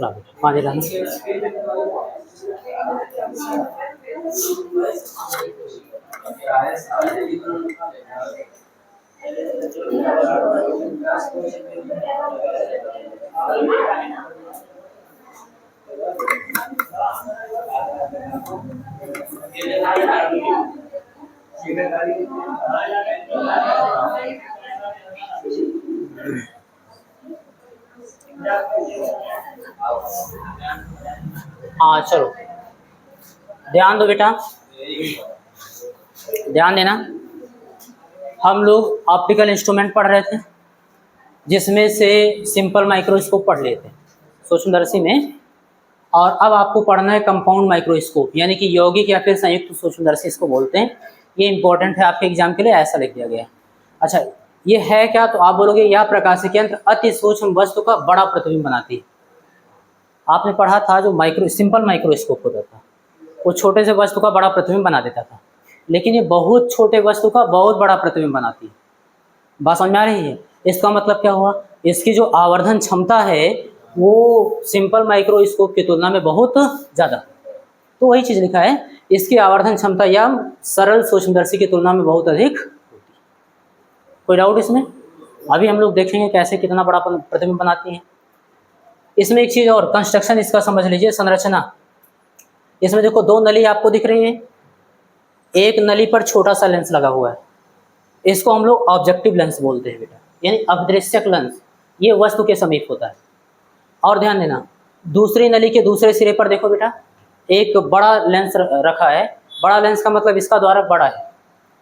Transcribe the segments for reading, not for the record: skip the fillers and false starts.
ला बेटा पानी लाना। हाँ चलो ध्यान दो बेटा, ध्यान देना। हम लोग ऑप्टिकल इंस्ट्रूमेंट पढ़ रहे थे जिसमें से सिंपल माइक्रोस्कोप पढ़ लेते हैं सूक्ष्मदर्शी में, और अब आपको पढ़ना है कंपाउंड माइक्रोस्कोप, यानी कि यौगिक या फिर संयुक्त सूक्ष्मदर्शी इसको बोलते हैं। ये इंपॉर्टेंट है आपके एग्जाम के लिए, ऐसा लिख दिया गया है। अच्छा ये है क्या, तो आप बोलोगे यह प्रकाशिकी यंत्र अति सूक्ष्म वस्तु का बड़ा प्रतिबिंब बनाती है। आपने पढ़ा था जो सिंपल माइक्रोस्कोप होता था वो छोटे से वस्तु का बड़ा प्रतिबिंब बना देता था, लेकिन ये बहुत छोटे वस्तु का बहुत बड़ा प्रतिबिंब बनाती है। बात समझ में आ रही है? इसका मतलब क्या हुआ, इसकी जो आवर्धन क्षमता है वो सिंपल माइक्रोस्कोप की तुलना में बहुत ज़्यादा। तो वही चीज़ लिखा है, इसकी आवर्धन क्षमता या सरल सूक्ष्मदर्शी की तुलना में बहुत अधिक होती है। कोई डाउट इसमें? अभी हम लोग देखेंगे कैसे कितना बड़ा प्रतिबिंब बनाती है। इसमें एक चीज़ और, कंस्ट्रक्शन इसका समझ लीजिए, संरचना। इसमें देखो दो नली आपको दिख रही है, एक नली पर छोटा सा लेंस लगा हुआ है, इसको हम लोग ऑब्जेक्टिव लेंस बोलते हैं बेटा, यानी अदृश्यक लेंस। ये वस्तु के समीप होता है। और ध्यान देना, दूसरी नली के दूसरे सिरे पर देखो बेटा एक बड़ा लेंस रखा है। बड़ा लेंस का मतलब इसका द्वारक बड़ा है।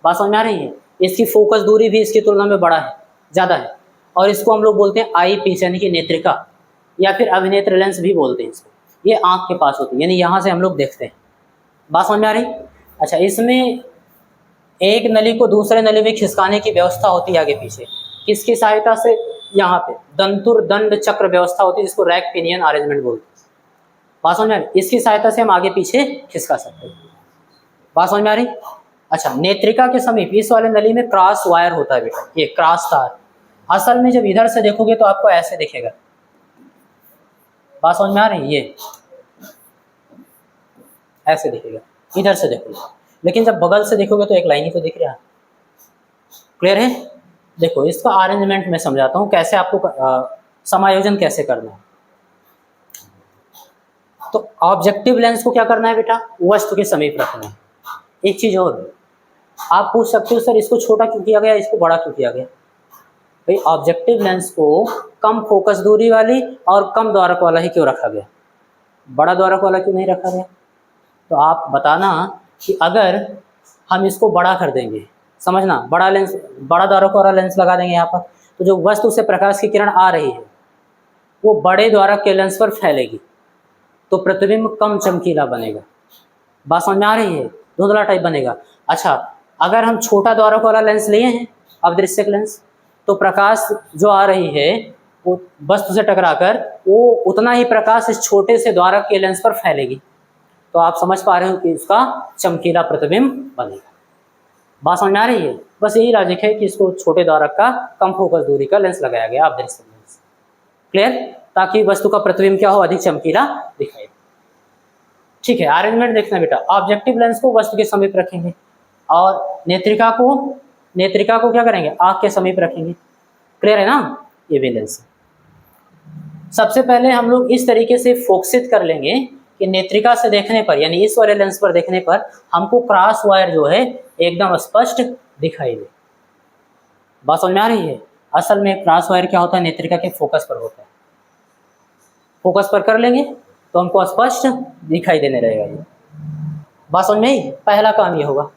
बात समझ में आ रही है? इसकी फोकस दूरी भी इसकी तुलना में बड़ा है, ज़्यादा है, और इसको हम लोग बोलते हैं आई पीस, यानी कि नेत्रिका, या फिर अभिनेत्र लेंस भी बोलते हैं इसको। ये आँख के पास होती है, यानी यहाँ से हम लोग देखते हैं। बात समझ में आ रही? अच्छा इसमें एक नली को दूसरे नली में खिसकाने की व्यवस्था होती है आगे पीछे, किसकी सहायता से? यहाँ पे दंतुर दंड चक्र व्यवस्था होती है, जिसको रैक पिनियन अरेंजमेंट बोलते हैं। बात समझ में आ रही? इसकी सहायता से हम आगे पीछे खिसका सकते हैं। बात समझ में आ रही? अच्छा नेत्रिका के समीप इस वाले नली में क्रॉस वायर होता है बेटा, ये क्रॉस तार। असल में जब इधर से देखोगे तो आपको ऐसे दिखेगा। बात समझ में आ रही? ये ऐसे दिखेगा, इधर से देखोगे, लेकिन जब बगल से देखोगे तो एक लाइन ही तो दिख रहा है। क्लियर है? देखो इसका अरेंजमेंट मैं समझाता हूँ, कैसे आपको समायोजन कैसे करना है। तो ऑब्जेक्टिव लेंस को क्या करना है बेटा, वस्तु के समीप रखना है। एक चीज और आप पूछ सकते हो, सर इसको छोटा क्यों किया गया, इसको बड़ा क्यों किया गया? भाई ऑब्जेक्टिव लेंस को कम फोकस दूरी वाली और कम द्वारक वाला ही क्यों रखा गया, बड़ा द्वारक वाला क्यों नहीं रखा गया? तो आप बताना कि अगर हम इसको बड़ा कर देंगे, समझना, बड़ा लेंस, बड़ा द्वारक वाला लेंस लगा देंगे यहाँ पर, तो जो वस्तु से प्रकाश की किरण आ रही है वो बड़े द्वारक के लेंस पर फैलेगी, तो प्रतिबिंब कम चमकीला बनेगा। बात समझ में आ रही है? धुंधला टाइप बनेगा। अच्छा अगर हम छोटा द्वारक वाला लेंस लिए हैं, अदृश्यक लेंस, तो प्रकाश जो आ रही है वो वस्तु से टकराकर वो उतना ही प्रकाश इस छोटे से द्वारक के लेंस पर फैलेगी, तो आप समझ पा रहे हो कि इसका चमकीला प्रतिबिंब बनेगा। बात समझ में आ रही है? बस यही लॉजिक है कि इसको छोटे द्वारक का कम फोकस दूरी का लेंस लगाया गया, अदृश्यक लेंस। क्लियर? ताकि वस्तु का प्रतिबिंब क्या हो, अधिक चमकीला दिखाई। ठीक है, अरेंजमेंट देखना बेटा, ऑब्जेक्टिव लेंस को वस्तु के समीप रखेंगे और नेत्रिका को क्या करेंगे, आँख के समीप रखेंगे। क्लियर है ना? ये भी लेंस। सबसे पहले हम लोग इस तरीके से फोकसित कर लेंगे कि नेत्रिका से देखने पर, यानी इस वाले लेंस पर देखने पर हमको क्रॉस वायर जो है एकदम स्पष्ट दिखाई दे। बात समझ में आ रही है? असल में क्रॉस वायर क्या होता है, नेत्रिका के फोकस पर होता है। फोकस पर कर लेंगे तो हमको स्पष्ट दिखाई देने रहेगा ये। बात समझ में आई? पहला काम ये होगा।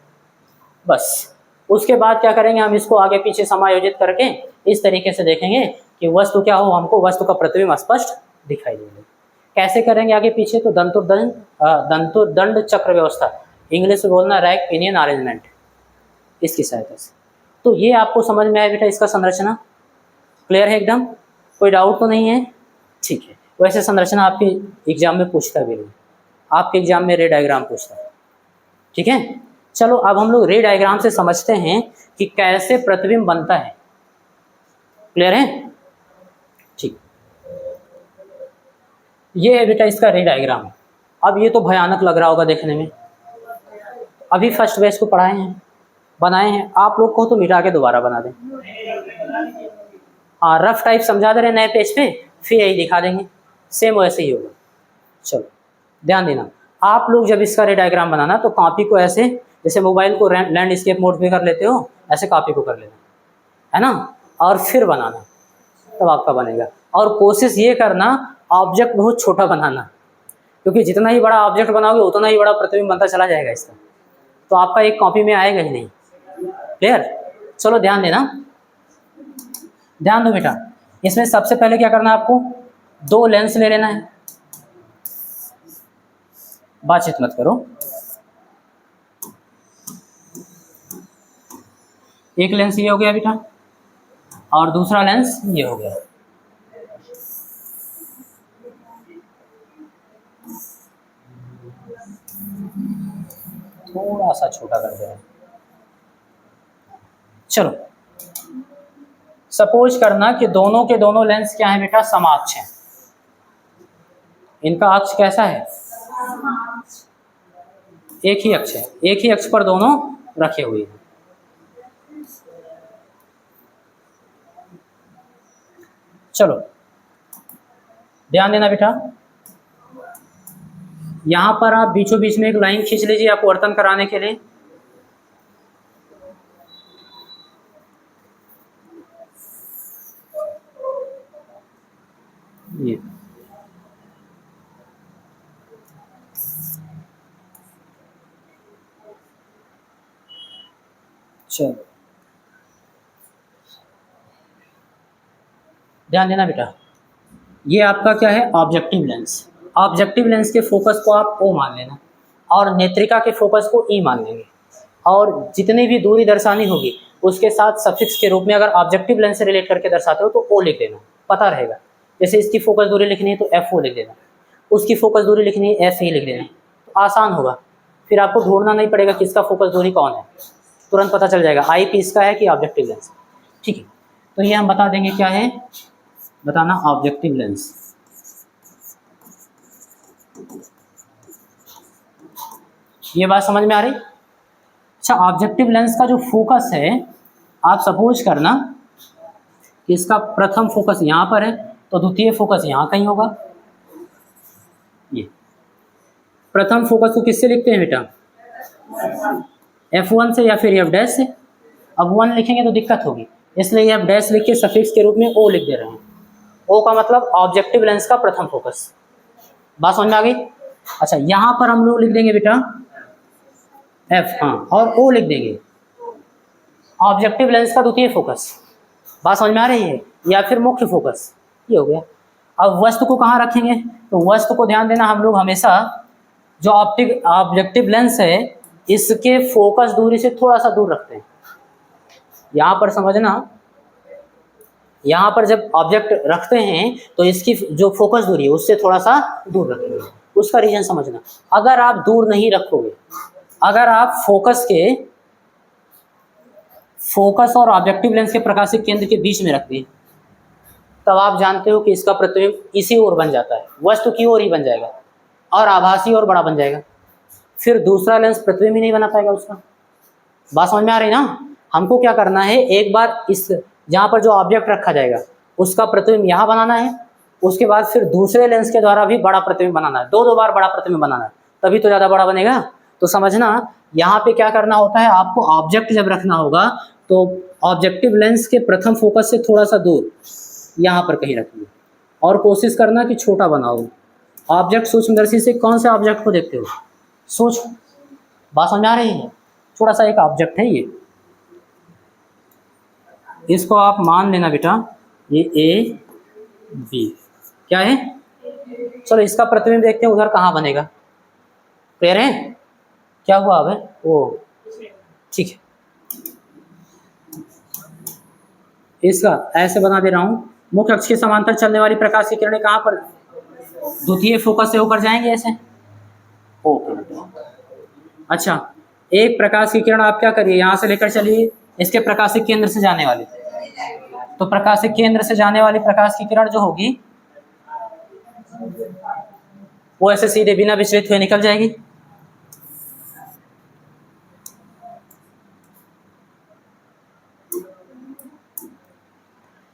बस उसके बाद क्या करेंगे, हम इसको आगे पीछे समायोजित करके इस तरीके से देखेंगे कि वस्तु क्या हो, हमको वस्तु का प्रतिबिंब स्पष्ट दिखाई देगा। कैसे करेंगे आगे पीछे, तो दंतुर दंड चक्र व्यवस्था, इंग्लिश में बोलना रैक पिनियन अरेंजमेंट, इसकी सहायता से। तो ये आपको समझ में आया बेटा, इसका संरचना क्लियर है एकदम? कोई डाउट तो नहीं है? ठीक है। वैसे संरचना आपके एग्जाम में पूछता भी नहीं, आपके एग्जाम में रे डायग्राम पूछता है। ठीक है, चलो अब हम लोग रे डायग्राम से समझते हैं कि कैसे प्रतिबिंब बनता है। क्लियर है? ठीक। ये है बेटा इसका रे डायग्राम। अब ये तो भयानक लग रहा होगा देखने में, अभी फर्स्ट बैच को पढ़ाए हैं, बनाए हैं, आप लोग को तो मिटा के दोबारा बना दें। हाँ, रफ टाइप समझा दे रहे नए पेज पे, फिर यही दिखा देंगे, सेम वैसे ही होगा। चलो ध्यान देना, आप लोग जब इसका रे डायग्राम बनाना तो कॉपी को ऐसे, जैसे मोबाइल को लैंडस्केप मोड पे कर लेते हो, ऐसे कॉपी को कर लेना है ना, और फिर बनाना, तब आपका बनेगा। और कोशिश ये करना ऑब्जेक्ट बहुत छोटा बनाना, क्योंकि जितना ही बड़ा ऑब्जेक्ट बनाओगे उतना ही बड़ा प्रतिबिंब बनता चला जाएगा इसका, तो आपका एक कॉपी में आएगा ही नहीं। क्लियर? चलो ध्यान देना, ध्यान दो बेटा। इसमें सबसे पहले क्या करना है आपको, दो लेंस ले लेना है, बातचीत मत करो। एक लेंस ये हो गया बेटा, और दूसरा लेंस ये हो गया। थोड़ा सा छोटा कर दे रहे हैं। चलो सपोज करना कि दोनों के दोनों लेंस क्या है बेटा, समाक्ष हैं। इनका अक्ष कैसा है, एक ही अक्ष है, एक ही अक्ष पर दोनों रखे हुए हैं। चलो ध्यान देना बेटा, यहां पर आप बीचों बीच में एक लाइन खींच लीजिए अपवर्तन कराने के लिए। ये चलो ध्यान देना बेटा, ये आपका क्या है, ऑब्जेक्टिव लेंस। ऑब्जेक्टिव लेंस के फोकस को आप O मान लेना, और नेत्रिका के फोकस को E मान लेंगे, और जितनी भी दूरी दर्शानी होगी उसके साथ सफिक्स के रूप में अगर ऑब्जेक्टिव लेंस से रिलेट करके दर्शाते हो तो O लिख देना, पता रहेगा। जैसे इसकी फोकस दूरी लिखनी है तो FO लिख देना, उसकी फोकस दूरी लिखनी है FE लिख देना, तो आसान होगा, फिर आपको ढूंढना नहीं पड़ेगा किसका फोकस दूरी कौन है, तुरंत पता चल जाएगा आई पीस का है कि ऑब्जेक्टिव लेंस। ठीक है, तो ये हम बता देंगे क्या है, बताना ऑब्जेक्टिव लेंस। ये बात समझ में आ रही? अच्छा, ऑब्जेक्टिव लेंस का जो फोकस है, आप सपोज करना कि इसका प्रथम फोकस यहाँ पर है तो द्वितीय फोकस यहाँ कहीं होगा। ये प्रथम फोकस को किससे लिखते हैं बेटा, F1 से या फिर F' से। अब 1 लिखेंगे तो दिक्कत होगी, इसलिए F' लिख के सफिक्स के रूप में O लिख दे रहे हैं। O का मतलब ऑब्जेक्टिव लेंस का प्रथम फोकस। बात समझ में आ गई? अच्छा, यहाँ पर हम लोग लिख देंगे बेटा F, हाँ, और O लिख देंगे ऑब्जेक्टिव लेंस का द्वितीय फोकस। बात समझ में आ रही है? या फिर मुख्य फोकस, ये हो गया। अब वस्तु को कहाँ रखेंगे, तो वस्तु को ध्यान देना, हम लोग हमेशा जो ऑब्जेक्टिव लेंस है इसके फोकस दूरी से थोड़ा सा दूर रखते हैं। यहाँ पर समझना, यहाँ पर जब ऑब्जेक्ट रखते हैं तो इसकी जो फोकस दूरी है उससे थोड़ा सा दूर रखेंगे, उसका रीजन समझना। अगर आप दूर नहीं रखोगे, अगर आप फोकस और ऑब्जेक्टिव लेंस के प्रकाशिक केंद्र के बीच में रख दिए, तब आप जानते हो कि इसका प्रतिबिंब इसी ओर बन जाता है, वस्तु की ओर ही बन जाएगा, और आभासी और बड़ा बन जाएगा, फिर दूसरा लेंस प्रतिबिंब ही नहीं बना पाएगा उसका। बात समझ में आ रही ना? हमको क्या करना है, एक बार इस जहाँ पर जो ऑब्जेक्ट रखा जाएगा उसका प्रतिबिंब यहाँ बनाना है, उसके बाद फिर दूसरे लेंस के द्वारा भी बड़ा प्रतिबिंब बनाना है, दो बार बड़ा प्रतिबिंब बनाना है, तभी तो ज़्यादा बड़ा बनेगा। तो समझना, यहाँ पे क्या करना होता है, आपको ऑब्जेक्ट जब रखना होगा तो ऑब्जेक्टिव लेंस के प्रथम फोकस से थोड़ा सा दूर यहाँ पर कहीं रखिए, और कोशिश करना कि छोटा बनाओ। ऑब्जेक्ट सूक्ष्मदर्शी से कौन से ऑब्जेक्ट को देखते हो, सोच। बात समझ में आ रही है? थोड़ा सा एक ऑब्जेक्ट है ये, इसको आप मान लेना बेटा, ये A B क्या है। चलो इसका प्रतिबिंब देखते हैं उधर कहाँ बनेगा, क्लियर है? क्या हुआ अब, ओ ठीक है, इसका ऐसे बना दे रहा हूँ। मुख्य अक्ष के समांतर चलने वाली प्रकाश की किरणें कहाँ पर, द्वितीय फोकस से होकर जाएंगे ऐसे, ओके। अच्छा, एक प्रकाश की किरण आप क्या करिए, यहाँ से लेकर चलिए इसके प्रकाशिक केंद्र से जाने वाली, तो प्रकाशिक केंद्र से जाने वाली प्रकाश की किरण जो होगी वो ऐसे सीधे बिना विचलित हुए निकल जाएगी।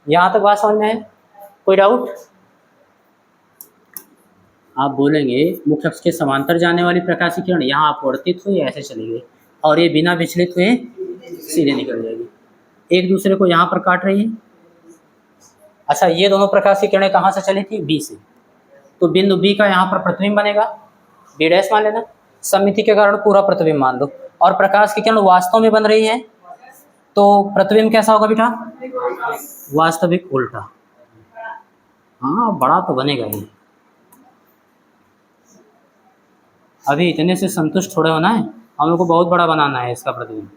यहां तक बात समझ में है? कोई डाउट? आप बोलेंगे मुख्य अक्ष के समांतर जाने वाली प्रकाशीय किरण यहाँ अपवर्तित हुई ऐसे चली गई और ये बिना विचलित हुए सीधे निकल जाएगी, एक दूसरे को यहाँ पर काट रही है। अच्छा, ये दोनों प्रकाशीय किरणें कहाँ से चली थी? बी से। तो बिंदु बी का यहाँ पर प्रतिबिंब बनेगा, बी डैश मान लेना, सममिति के कारण पूरा प्रतिबिंब मान लो। और प्रकाश की किरण वास्तव में बन रही है तो प्रतिबिंब कैसा होगा बेटा? वास्तविक उल्टा। हाँ, बड़ा तो बनेगा ही। अभी इतने से संतुष्ट थोड़े होना है, हम लोग को बहुत बड़ा बनाना है इसका प्रतिबिंब।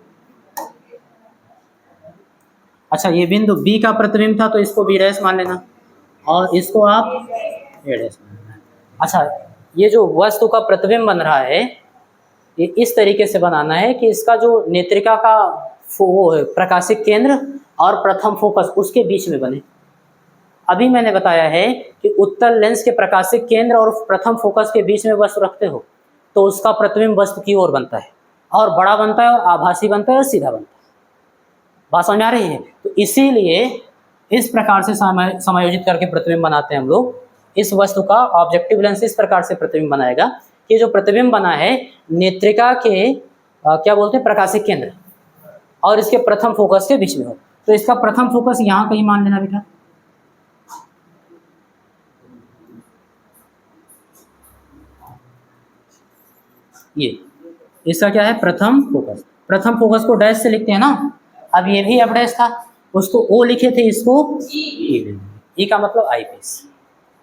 अच्छा, ये बिंदु बी का प्रतिबिंब था तो इसको बी डैश मान लेना और इसको आप ए डैश मान लेना। अच्छा, ये जो वस्तु का प्रतिबिंब बन रहा है ये इस तरीके से बनाना है कि इसका जो नेत्रिका का वो है प्रकाशिक केंद्र और प्रथम फोकस उसके बीच में बने। अभी मैंने बताया है कि उत्तल लेंस के प्रकाशिक केंद्र और प्रथम फोकस के बीच में वस्तु रखते हो तो उसका प्रतिबिंब वस्तु की ओर बनता है और बड़ा बनता है और आभासी बनता है और सीधा बनता है। बात समझ आ रही है? तो इसीलिए इस प्रकार से समायोजित करके प्रतिबिंब बनाते हैं हम लोग। इस वस्तु का ऑब्जेक्टिव लेंस इस प्रकार से प्रतिबिंब बनाएगा कि जो प्रतिबिंब बना है नेत्रिका के क्या बोलते हैं प्रकाशिक केंद्र और इसके प्रथम फोकस के बीच में हो। तो इसका प्रथम फोकस यहाँ कहीं मान लेना बेटा। ये इसका क्या है? प्रथम फोकस। प्रथम फोकस को डैश से लिखते हैं ना। अब ये भी अब डैश था, उसको ओ लिखे थे, इसको ई का मतलब आई पीस।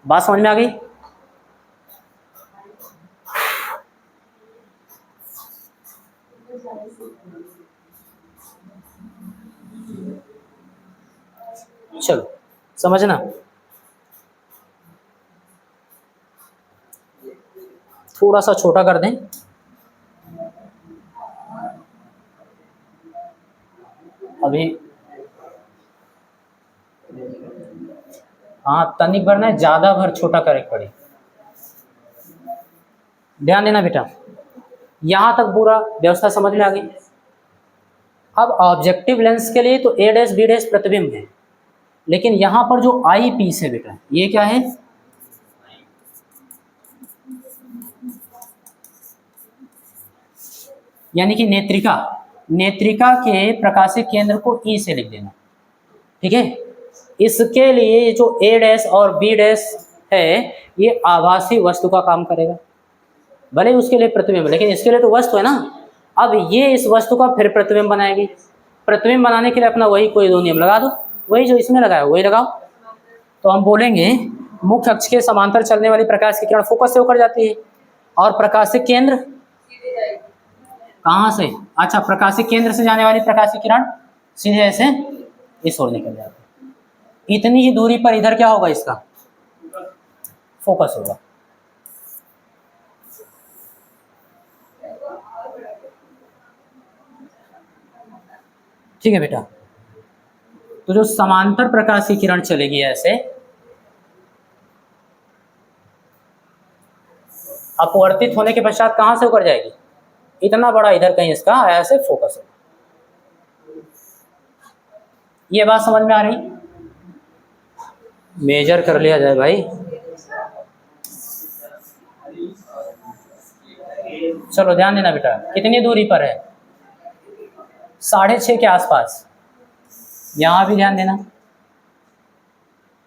बात समझ में आ गई? चलो समझना। थोड़ा सा छोटा कर दें। अभी हाँ, तनिक भरना है, ज्यादा भर छोटा करे पड़े। ध्यान देना बेटा, यहां तक पूरा व्यवस्था समझ में आ गई। अब ऑब्जेक्टिव लेंस के लिए तो ए डैश बी डैश प्रतिबिंब है, लेकिन यहां पर जो आई पीस है बेटा ये क्या है? यानी कि नेत्रिका। नेत्रिका के प्रकाशिक केंद्र को ई से लिख देना, ठीक है। इसके लिए जो ए डैश और बी डैश है ये आभासी वस्तु का काम करेगा, भले उसके लिए प्रतिबिंब, लेकिन इसके लिए तो वस्तु है ना। अब ये इस वस्तु का फिर प्रतिबिंब बनाएगी। प्रतिबिंब बनाने के लिए अपना वही कोई दो नियम लगा दो, वही जो इसमें लगाया वही लगाओ। तो हम बोलेंगे मुख्य अक्ष के समांतर चलने वाली प्रकाश की किरण फोकस से होकर जाती है और प्रकाशिक केंद्र कहाँ से? अच्छा, प्रकाशिक केंद्र से जाने वाली प्रकाशिक किरण सीधे ऐसे इस ओर निकल जाती है। इतनी ही दूरी पर इधर क्या होगा? इसका फोकस होगा। ठीक है बेटा। तो जो समांतर प्रकाश की किरण चलेगी ऐसे अपवर्तित होने के पश्चात कहां से होकर जाएगी? इतना बड़ा इधर कहीं इसका ऐसे फोकस है। ये बात समझ में आ रही? मेजर कर लिया जाए भाई। चलो ध्यान देना बेटा, कितनी दूरी पर है? 6.5 के आसपास। यहाँ भी ध्यान देना,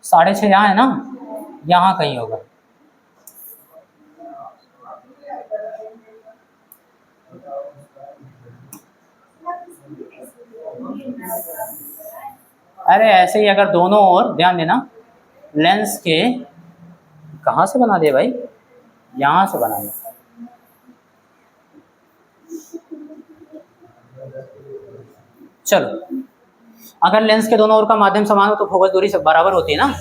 6.5 यहाँ है ना, यहाँ कहीं होगा। अरे ऐसे ही अगर दोनों ओर ध्यान देना, लेंस के कहाँ से बना दिया भाई? यहाँ से बना दिया। चलो, अगर लेंस के दोनों ओर का माध्यम समान हो तो फोकस दूरी से बराबर होती है ना,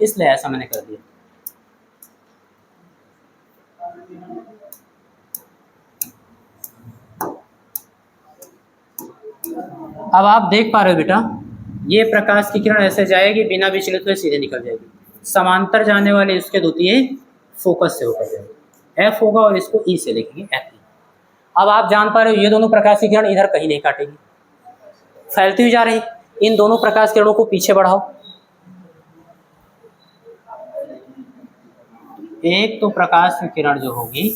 इसलिए ऐसा मैंने कर दिया। अब आप देख पा रहे हो बेटा, ये प्रकाश की किरण ऐसे जाएगी बिना विचलित हुए सीधे निकल जाएगी। समांतर जाने वाले इसके द्वितीय फोकस से होकर जाएगी। एफ होगा और इसको ई से लिखेंगे एफ। अब आप जान पा रहे हो ये दोनों प्रकाश की किरण इधर कहीं नहीं काटेगी, फैलती हुई जा रही। इन दोनों प्रकाश किरणों को पीछे बढ़ाओ। एक तो प्रकाश की किरण जो होगी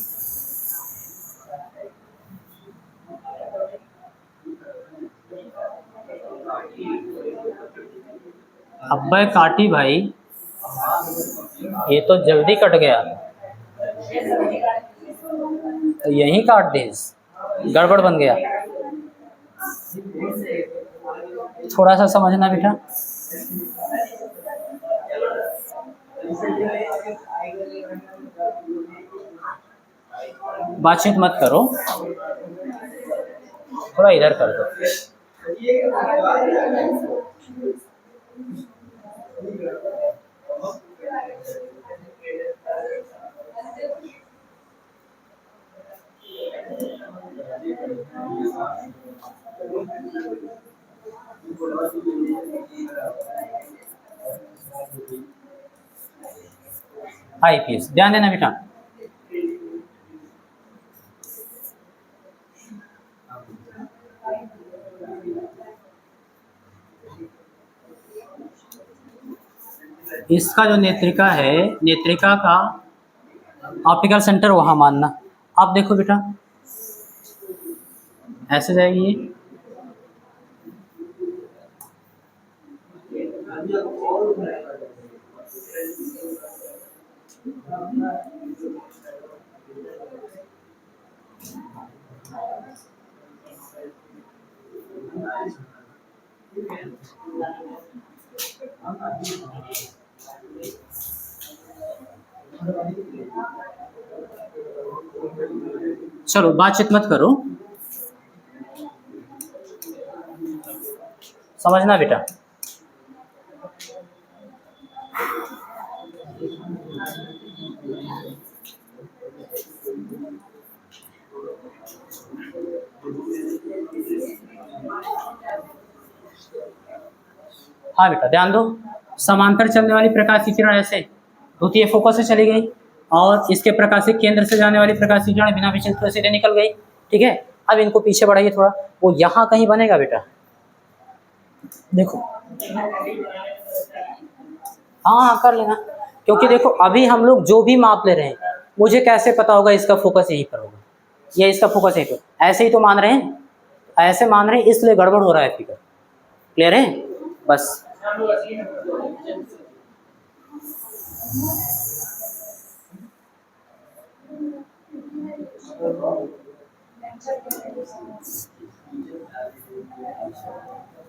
अब्बे काटी भाई, ये तो जल्दी कट गया, तो यहीं काट दे, गड़बड़ बन गया। थोड़ा सा समझना बेटा। बातचीत मत करो, थोड़ा इधर कर दो। आईपीएस ध्यान देना बेटा। इसका जो नेत्रिका है, नेत्रिका का ऑप्टिकल सेंटर वहां मानना। आप देखो बेटा ऐसे जाएगी ये, चलो बातचीत मत करो, समझना बेटा। हाँ बेटा ध्यान दो, समांतर चलने वाली प्रकाश की किरण ऐसे द्वितीय फोकस से चली गई और इसके प्रकाशिक केंद्र से जाने वाली प्रकाश की किरण बिना विचलित हुए सीधे निकल गई। ठीक है, अब इनको पीछे बढ़ाइए थोड़ा, वो यहाँ कहीं बनेगा बेटा, देखो। हाँ कर लेना, क्योंकि देखो अभी हम लोग जो भी माप ले रहे हैं, मुझे कैसे पता होगा इसका फोकस यहीं पर होगा या इसका फोकस यहीं पर, ऐसे ही तो मान रहे हैं, ऐसे मान रहे हैं, इसलिए गड़बड़ हो रहा है फिगर। क्लियर है? बस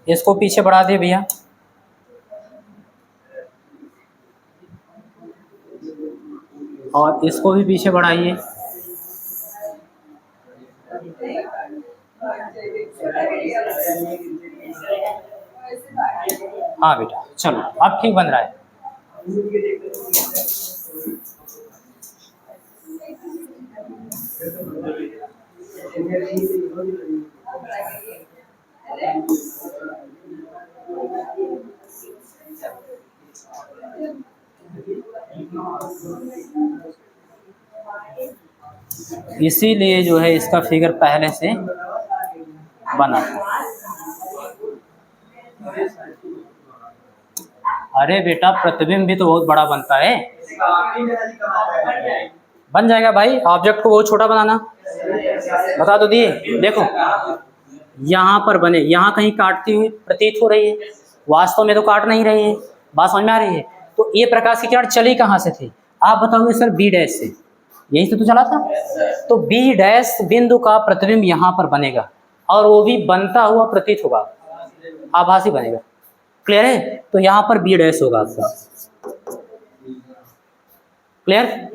इसको पीछे बढ़ा दिए भैया, और इसको भी पीछे बढ़ाइए। हाँ बेटा चलो अब ठीक बन रहा है। इसीलिए जो है इसका फिगर पहले से बना था। अरे बेटा प्रतिबिंब भी तो बहुत बड़ा बनता है, बन जाएगा भाई। ऑब्जेक्ट को बहुत छोटा बनाना, बता तो दिए। देखो यहाँ पर बने, यहाँ कहीं काटती हुई प्रतीत हो रही है, वास्तव में तो काट नहीं रही है, बात समझ में आ रही है। तो ये प्रकाश की किरण चली कहाँ से थी, आप बताओगे सर बी डैश से, यही से तो चला था। तो बी डैश बिंदु का प्रतिबिंब यहाँ पर बनेगा और वो भी बनता हुआ प्रतीत होगा, आभासी बनेगा। क्लियर है? तो यहाँ पर बी डैश होगा आपका। क्लियर?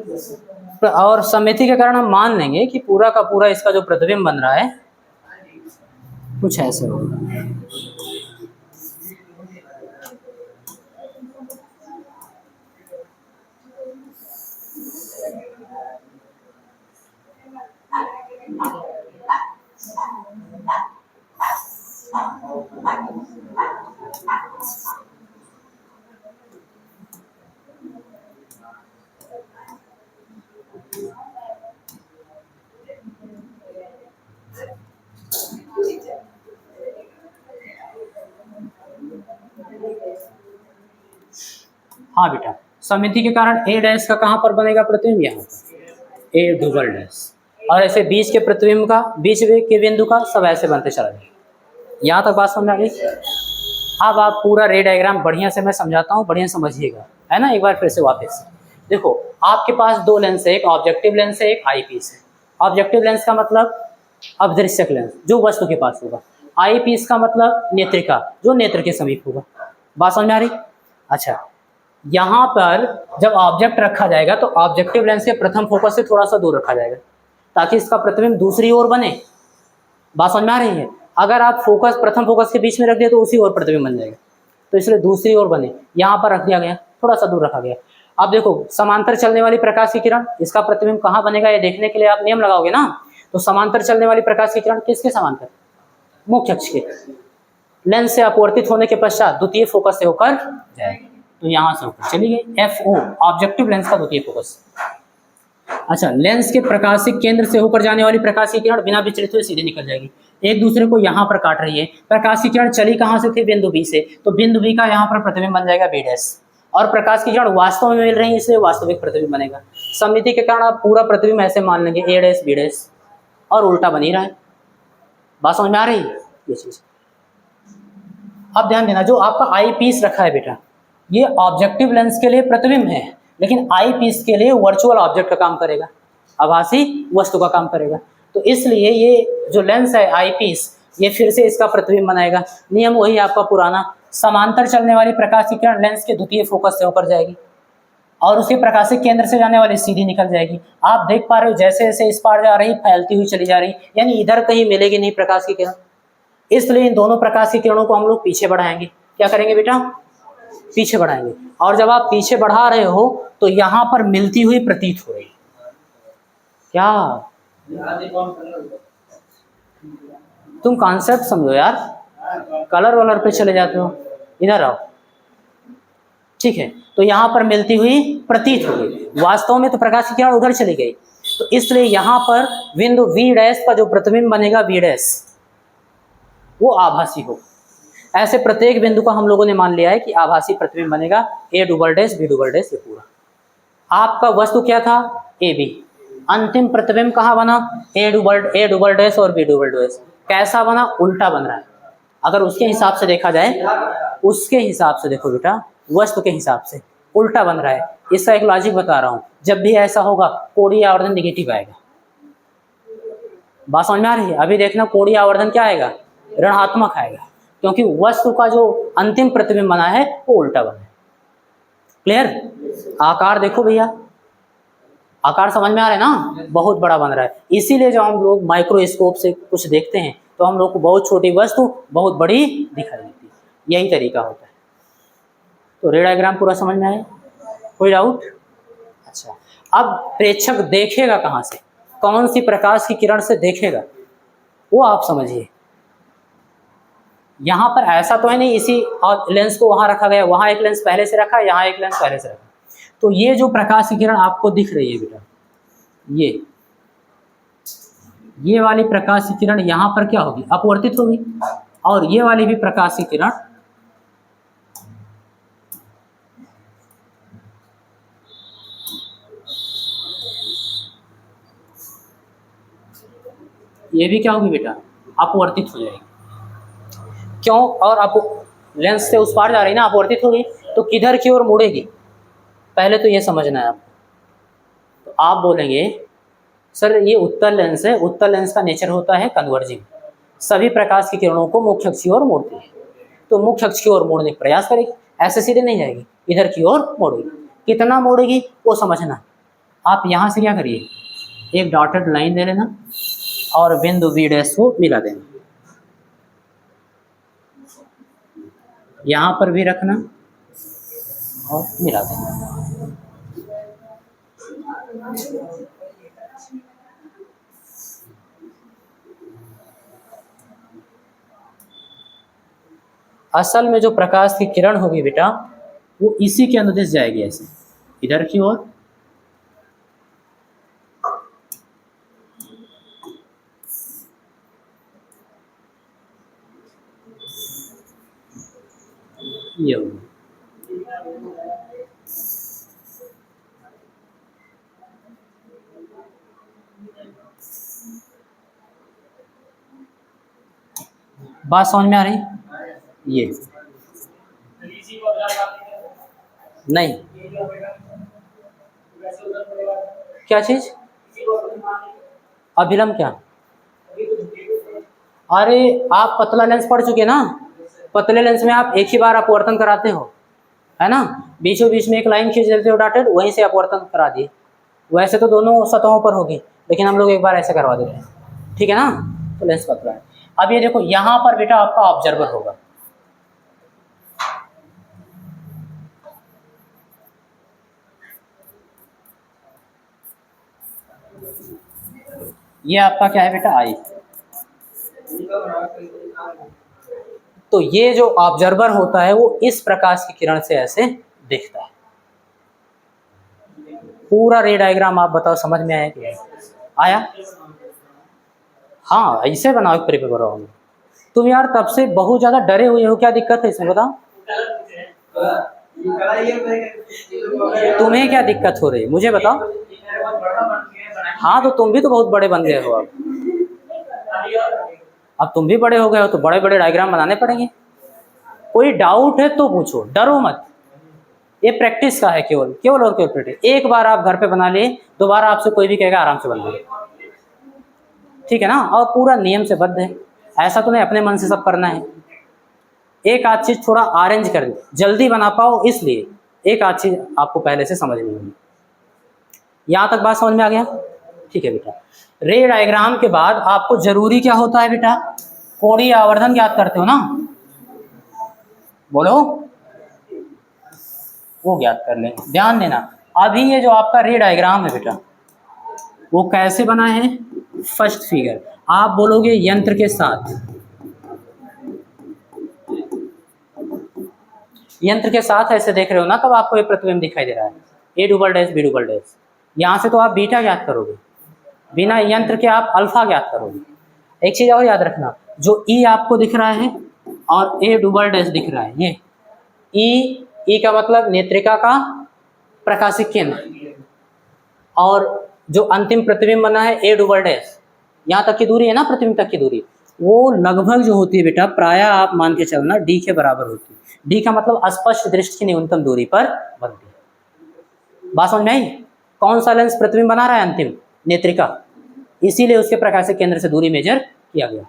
और सममिति के कारण हम मान लेंगे कि पूरा का पूरा इसका जो प्रतिबिंब बन रहा है कुछ ऐसे होगा। हाँ बेटा, समिति के कारण ए डैश का कहाँ पर बनेगा प्रतिबिंब, यहाँ पर ए डबल डैश, और ऐसे बीच के प्रतिबिंब का, बीच के बिंदु का सब ऐसे बनते चला जाएगा। यहाँ तक बात समझ में आ गई। अब आप पूरा रे डायग्राम बढ़िया से मैं समझाता हूँ, बढ़िया समझिएगा, है ना। एक बार फिर से वापस देखो, आपके पास दो लेंस है, एक ऑब्जेक्टिव लेंस है, एक आई पीस है। ऑब्जेक्टिव लेंस का मतलब अवदृश्यक लेंस, जो वस्तु के पास होगा। आई पीस का मतलब नेत्रिका, जो नेत्र के समीप होगा। बात समझ में आ रही। अच्छा, यहाँ पर जब ऑब्जेक्ट रखा जाएगा तो ऑब्जेक्टिव लेंस के प्रथम फोकस से थोड़ा सा दूर रखा जाएगा, ताकि इसका प्रतिबिंब दूसरी ओर बने। बात समझ में आ रही है। अगर आप फोकस प्रथम फोकस के बीच में रख दिया तो उसी ओर प्रतिबिंब बन जाएगा, तो इसलिए दूसरी ओर बने, यहाँ पर रख दिया गया, थोड़ा सा दूर रखा गया। अब देखो, समांतर चलने वाली प्रकाश की किरण, इसका प्रतिबिंब कहाँ बनेगा ये देखने के लिए आप नियम लगाओगे ना। तो समांतर चलने वाली प्रकाश की किरण किसके समांतर, मुख्य अक्ष के। लेंस से अपवर्तित होने के पश्चात द्वितीय फोकस से होकर जाएगी, तो यहाँ से होकर चली गई। FO ऑब्जेक्टिव लेंस का द्वितीय फोकस। अच्छा, लेंस के प्रकाशिक केंद्र से होकर जाने वाली प्रकाश की किरण बिना विचलित हुए सीधे निकल जाएगी, एक दूसरे को यहाँ पर काट रही है। प्रकाश की किरण चली कहाँ से थी, बिंदु बी से, तो बिंदु बी का यहाँ पर प्रतिबिंब बन जाएगा बी डैश, और प्रकाश की किरण वास्तव में मिल रही है इसलिए वास्तविक प्रतिबिंब बनेगा। सममिति के कारण आप पूरा प्रतिबिंब ऐसे मान लेंगे ए डैश बी डैश, और उल्टा बन ही रहा है। बात समझ में आ रही है ये चीज। अब ध्यान देना, जो आपका आई पीस रखा है बेटा, ये ऑब्जेक्टिव लेंस के लिए प्रतिबिंब है, लेकिन आई पीस के लिए वर्चुअल ऑब्जेक्ट का काम करेगा, आभासी वस्तु का काम करेगा। तो इसलिए ये जो लेंस है आई पीस, ये फिर से इसका प्रतिबिंब बनाएगा। नियम वही आपका पुराना, समांतर चलने वाली प्रकाश की किरण लेंस के द्वितीय फोकस से होकर जाएगी, और उसके प्रकाशिक केंद्र से जाने वाली सीधी निकल जाएगी। आप देख पा रहे हो जैसे जैसे इस पार जा रही, फैलती हुई चली जा रही, यानी इधर कहीं मिलेगी नहीं प्रकाश की किरण। इसलिए इन दोनों प्रकाश की किरणों को हम लोग पीछे बढ़ाएंगे। क्या करेंगे बेटा, पीछे बढ़ाएंगे। और जब आप पीछे बढ़ा रहे हो तो यहाँ पर मिलती हुई प्रतीत हो रही है। क्या तुम कॉन्सेप्ट समझो यार, कलर वलर पे चले जाते हो, इधर आओ। ठीक है, तो यहाँ पर मिलती हुई प्रतीत हो गई, वास्तव में तो प्रकाश की किरण उधर चली गई। तो इसलिए यहाँ पर बिंदु वी डैश का जो प्रतिबिंब बनेगा वी डैश, वो आभासी हो। ऐसे प्रत्येक बिंदु का हम लोगों ने मान लिया है कि आभासी प्रतिबिंब बनेगा, A double dash B double dash, ये पूरा। आपका वस्तु क्या था, ए बी। अंतिम प्रतिबिंब कहाँ बना, ए डबल डैश और बी डबल डैश। कैसा बना, उल्टा बन रहा है। अगर उसके हिसाब से देखा जाए, उसके हिसाब से देखो बेटा, वस्तु के हिसाब से उल्टा बन रहा है। इसका एक लॉजिक बता रहा हूँ, जब भी ऐसा होगा कोणीय आवर्धन निगेटिव आएगा। बात समझ में आ रही है। अभी देखना कोणीय आवर्धन क्या आएगा, ऋणात्मक आएगा, क्योंकि वस्तु का जो अंतिम प्रतिबिंब बना है वो उल्टा बना है। क्लियर। आकार देखो भैया, आकार समझ में आ रहा है ना, बहुत बड़ा बन रहा है। इसीलिए जब हम लोग माइक्रोस्कोप से कुछ देखते हैं तो हम लोग को बहुत छोटी वस्तु बहुत बड़ी दिखाई देती है, यही तरीका होता है। तो रे डायग्राम पूरा समझ में आया, कोई डाउट। अच्छा, अब प्रेक्षक देखेगा कहाँ से, कौन सी प्रकाश की किरण से देखेगा, वो आप समझिए। यहाँ पर ऐसा तो है नहीं इसी लेंस को वहाँ रखा गया, वहाँ एक लेंस पहले से रखा, यहाँ एक लेंस पहले से रखा। तो ये जो प्रकाश की किरण आपको दिख रही है बेटा, ये वाली प्रकाश की किरण यहाँ पर क्या होगी, अपवर्तित होगी, और ये वाली भी प्रकाश की किरण ये भी क्या होगी बेटा, अपवर्तित हो जाएगी। क्यों, और आप लेंस से उस पार जा रही ना, अपवर्तित होगी, तो किधर की ओर मुड़ेगी, पहले तो ये समझना है आपको। तो आप बोलेंगे सर ये उत्तल लेंस है, उत्तल लेंस का नेचर होता है कन्वर्जिंग, सभी प्रकाश की किरणों को मुख्य अक्ष की ओर मोड़ती है, तो मुख्य अक्ष की ओर मोड़ने का प्रयास करेगी, ऐसे सीधे नहीं जाएगी, इधर की ओर मोड़ेगी। कितना मोड़ेगी वो समझना। आप यहाँ से क्या करिए, एक डॉटेड लाइन दे लेना और बिंदु बी डैश को मिला देना, यहाँ पर भी रखना और मिला देना। असल में जो प्रकाश की किरण होगी बेटा, वो इसी के अनुदिश जाएगी, ऐसे इधर की ओर। ये होगा। बात समझ में आ रही? ये नहीं, क्या चीज? अभिलंब क्या? अरे आप पतला लेंस पढ़ चुके ना, पतले लेंस में आप एक ही बार अपवर्तन कराते हो, है ना, बीचों बीच में एक लाइन खींच देते हो डॉटेड, वहीं से अपवर्तन करा दिए। वैसे तो दोनों सतहों पर होगी, लेकिन हम लोग एक बार ऐसे करवा देते हैं, ठीक है ना, तो लेंस पतला है। अब ये देखो यहाँ पर बेटा आपका ऑब्जर्वर होगा, ये आपका क्या है बेटा? आई। तो ये जो ऑब्जर्वर होता है वो इस प्रकाश की किरण से ऐसे दिखता है। पूरा रे डायग्राम आप बताओ समझ में आया कि आया? हाँ ऐसे बनाओ पेपर में। तुम यार तब से बहुत ज्यादा डरे हुए हो, क्या दिक्कत है इसमें बताओ? तुम्हें क्या दिक्कत हो रही है मुझे बताओ? हाँ तो तुम भी तो बहुत बड़े बन गए हो अब तुम भी बड़े हो गए हो तो बड़े बड़े डायग्राम बनाने पड़ेंगे। कोई डाउट है तो पूछो, डरो मत, ये प्रैक्टिस का है, केवल केवल और केवल प्रैक्टिस। एक बार आप घर पे बना लिए, दोबारा आपसे कोई भी कहेगा आराम से बना, ठीक है ना, और पूरा नियम से बद्ध है, ऐसा तो नहीं अपने मन से सब करना है। एक आध चीज थोड़ा अरेंज कर जल्दी बना पाओ, इसलिए एक आध चीज आपको पहले से समझनी होगी। यहाँ तक बात समझ में आ गया? ठीक है बेटा। रे डायग्राम के बाद आपको जरूरी क्या होता है बेटा? कोणीय आवर्धन याद करते हो ना, बोलो, वो ज्ञात कर लेंगे। ध्यान देना, अभी ये जो आपका रे डायग्राम है बेटा वो कैसे बना है? फर्स्ट फिगर आप बोलोगे यंत्र के साथ, यंत्र के साथ ऐसे देख रहे हो ना, तब आपको ये प्रतिबिंब दिखाई दे रहा है, A double dash B double dash. यहाँ से तो आप बीटा ज्ञात करोगे, बिना यंत्र के आप अल्फा ज्ञात करोगे। एक चीज और याद रखना, जो ई आपको दिख रहा है और ए डबल डैश दिख रहा है, ये ई का मतलब नेत्रिका का प्रकाशिक केंद्र, और जो अंतिम प्रतिबिंब बना है ए डबल डैश, यहाँ तक की दूरी है ना, प्रतिबिंब तक की दूरी, वो लगभग जो होती है बेटा प्राय आप मान के चलना डी के बराबर होती है। डी का मतलब स्पष्ट दृष्टि की न्यूनतम दूरी पर बनती है। बात समझ में आई? कौन सा लेंस प्रतिबिंब बना रहा है? अंतिम नेत्रिका, इसीलिए उसके प्रकाशिक केंद्र से दूरी मेजर किया गया।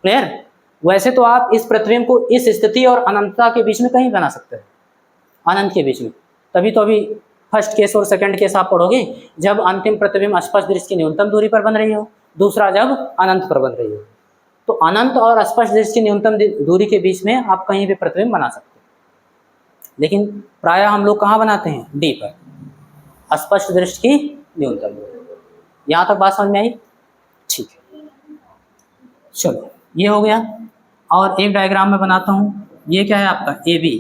क्लियर? वैसे तो आप इस प्रतिबिंब को इस स्थिति और अनंतता के बीच में कहीं बना सकते हैं, अनंत के बीच में, तभी तो अभी फर्स्ट केस और सेकंड केस आप पढ़ोगे, जब अंतिम प्रतिबिंब स्पष्ट दृष्टि की न्यूनतम दूरी पर बन रही हो, दूसरा जब अनंत पर बन रही हो। तो अनंत और स्पष्ट दृष्टि की न्यूनतम दूरी के बीच में आप कहीं भी प्रतिबिंब बना सकते हैं, लेकिन प्रायः हम लोग कहाँ बनाते हैं? डी पर, स्पष्ट दृष्टि की न्यूनतम दूरी। यहाँ तक बात समझ में आई? ठीक है, चलो ये हो गया। और एक डायग्राम में बनाता हूँ, ये क्या है आपका? A B.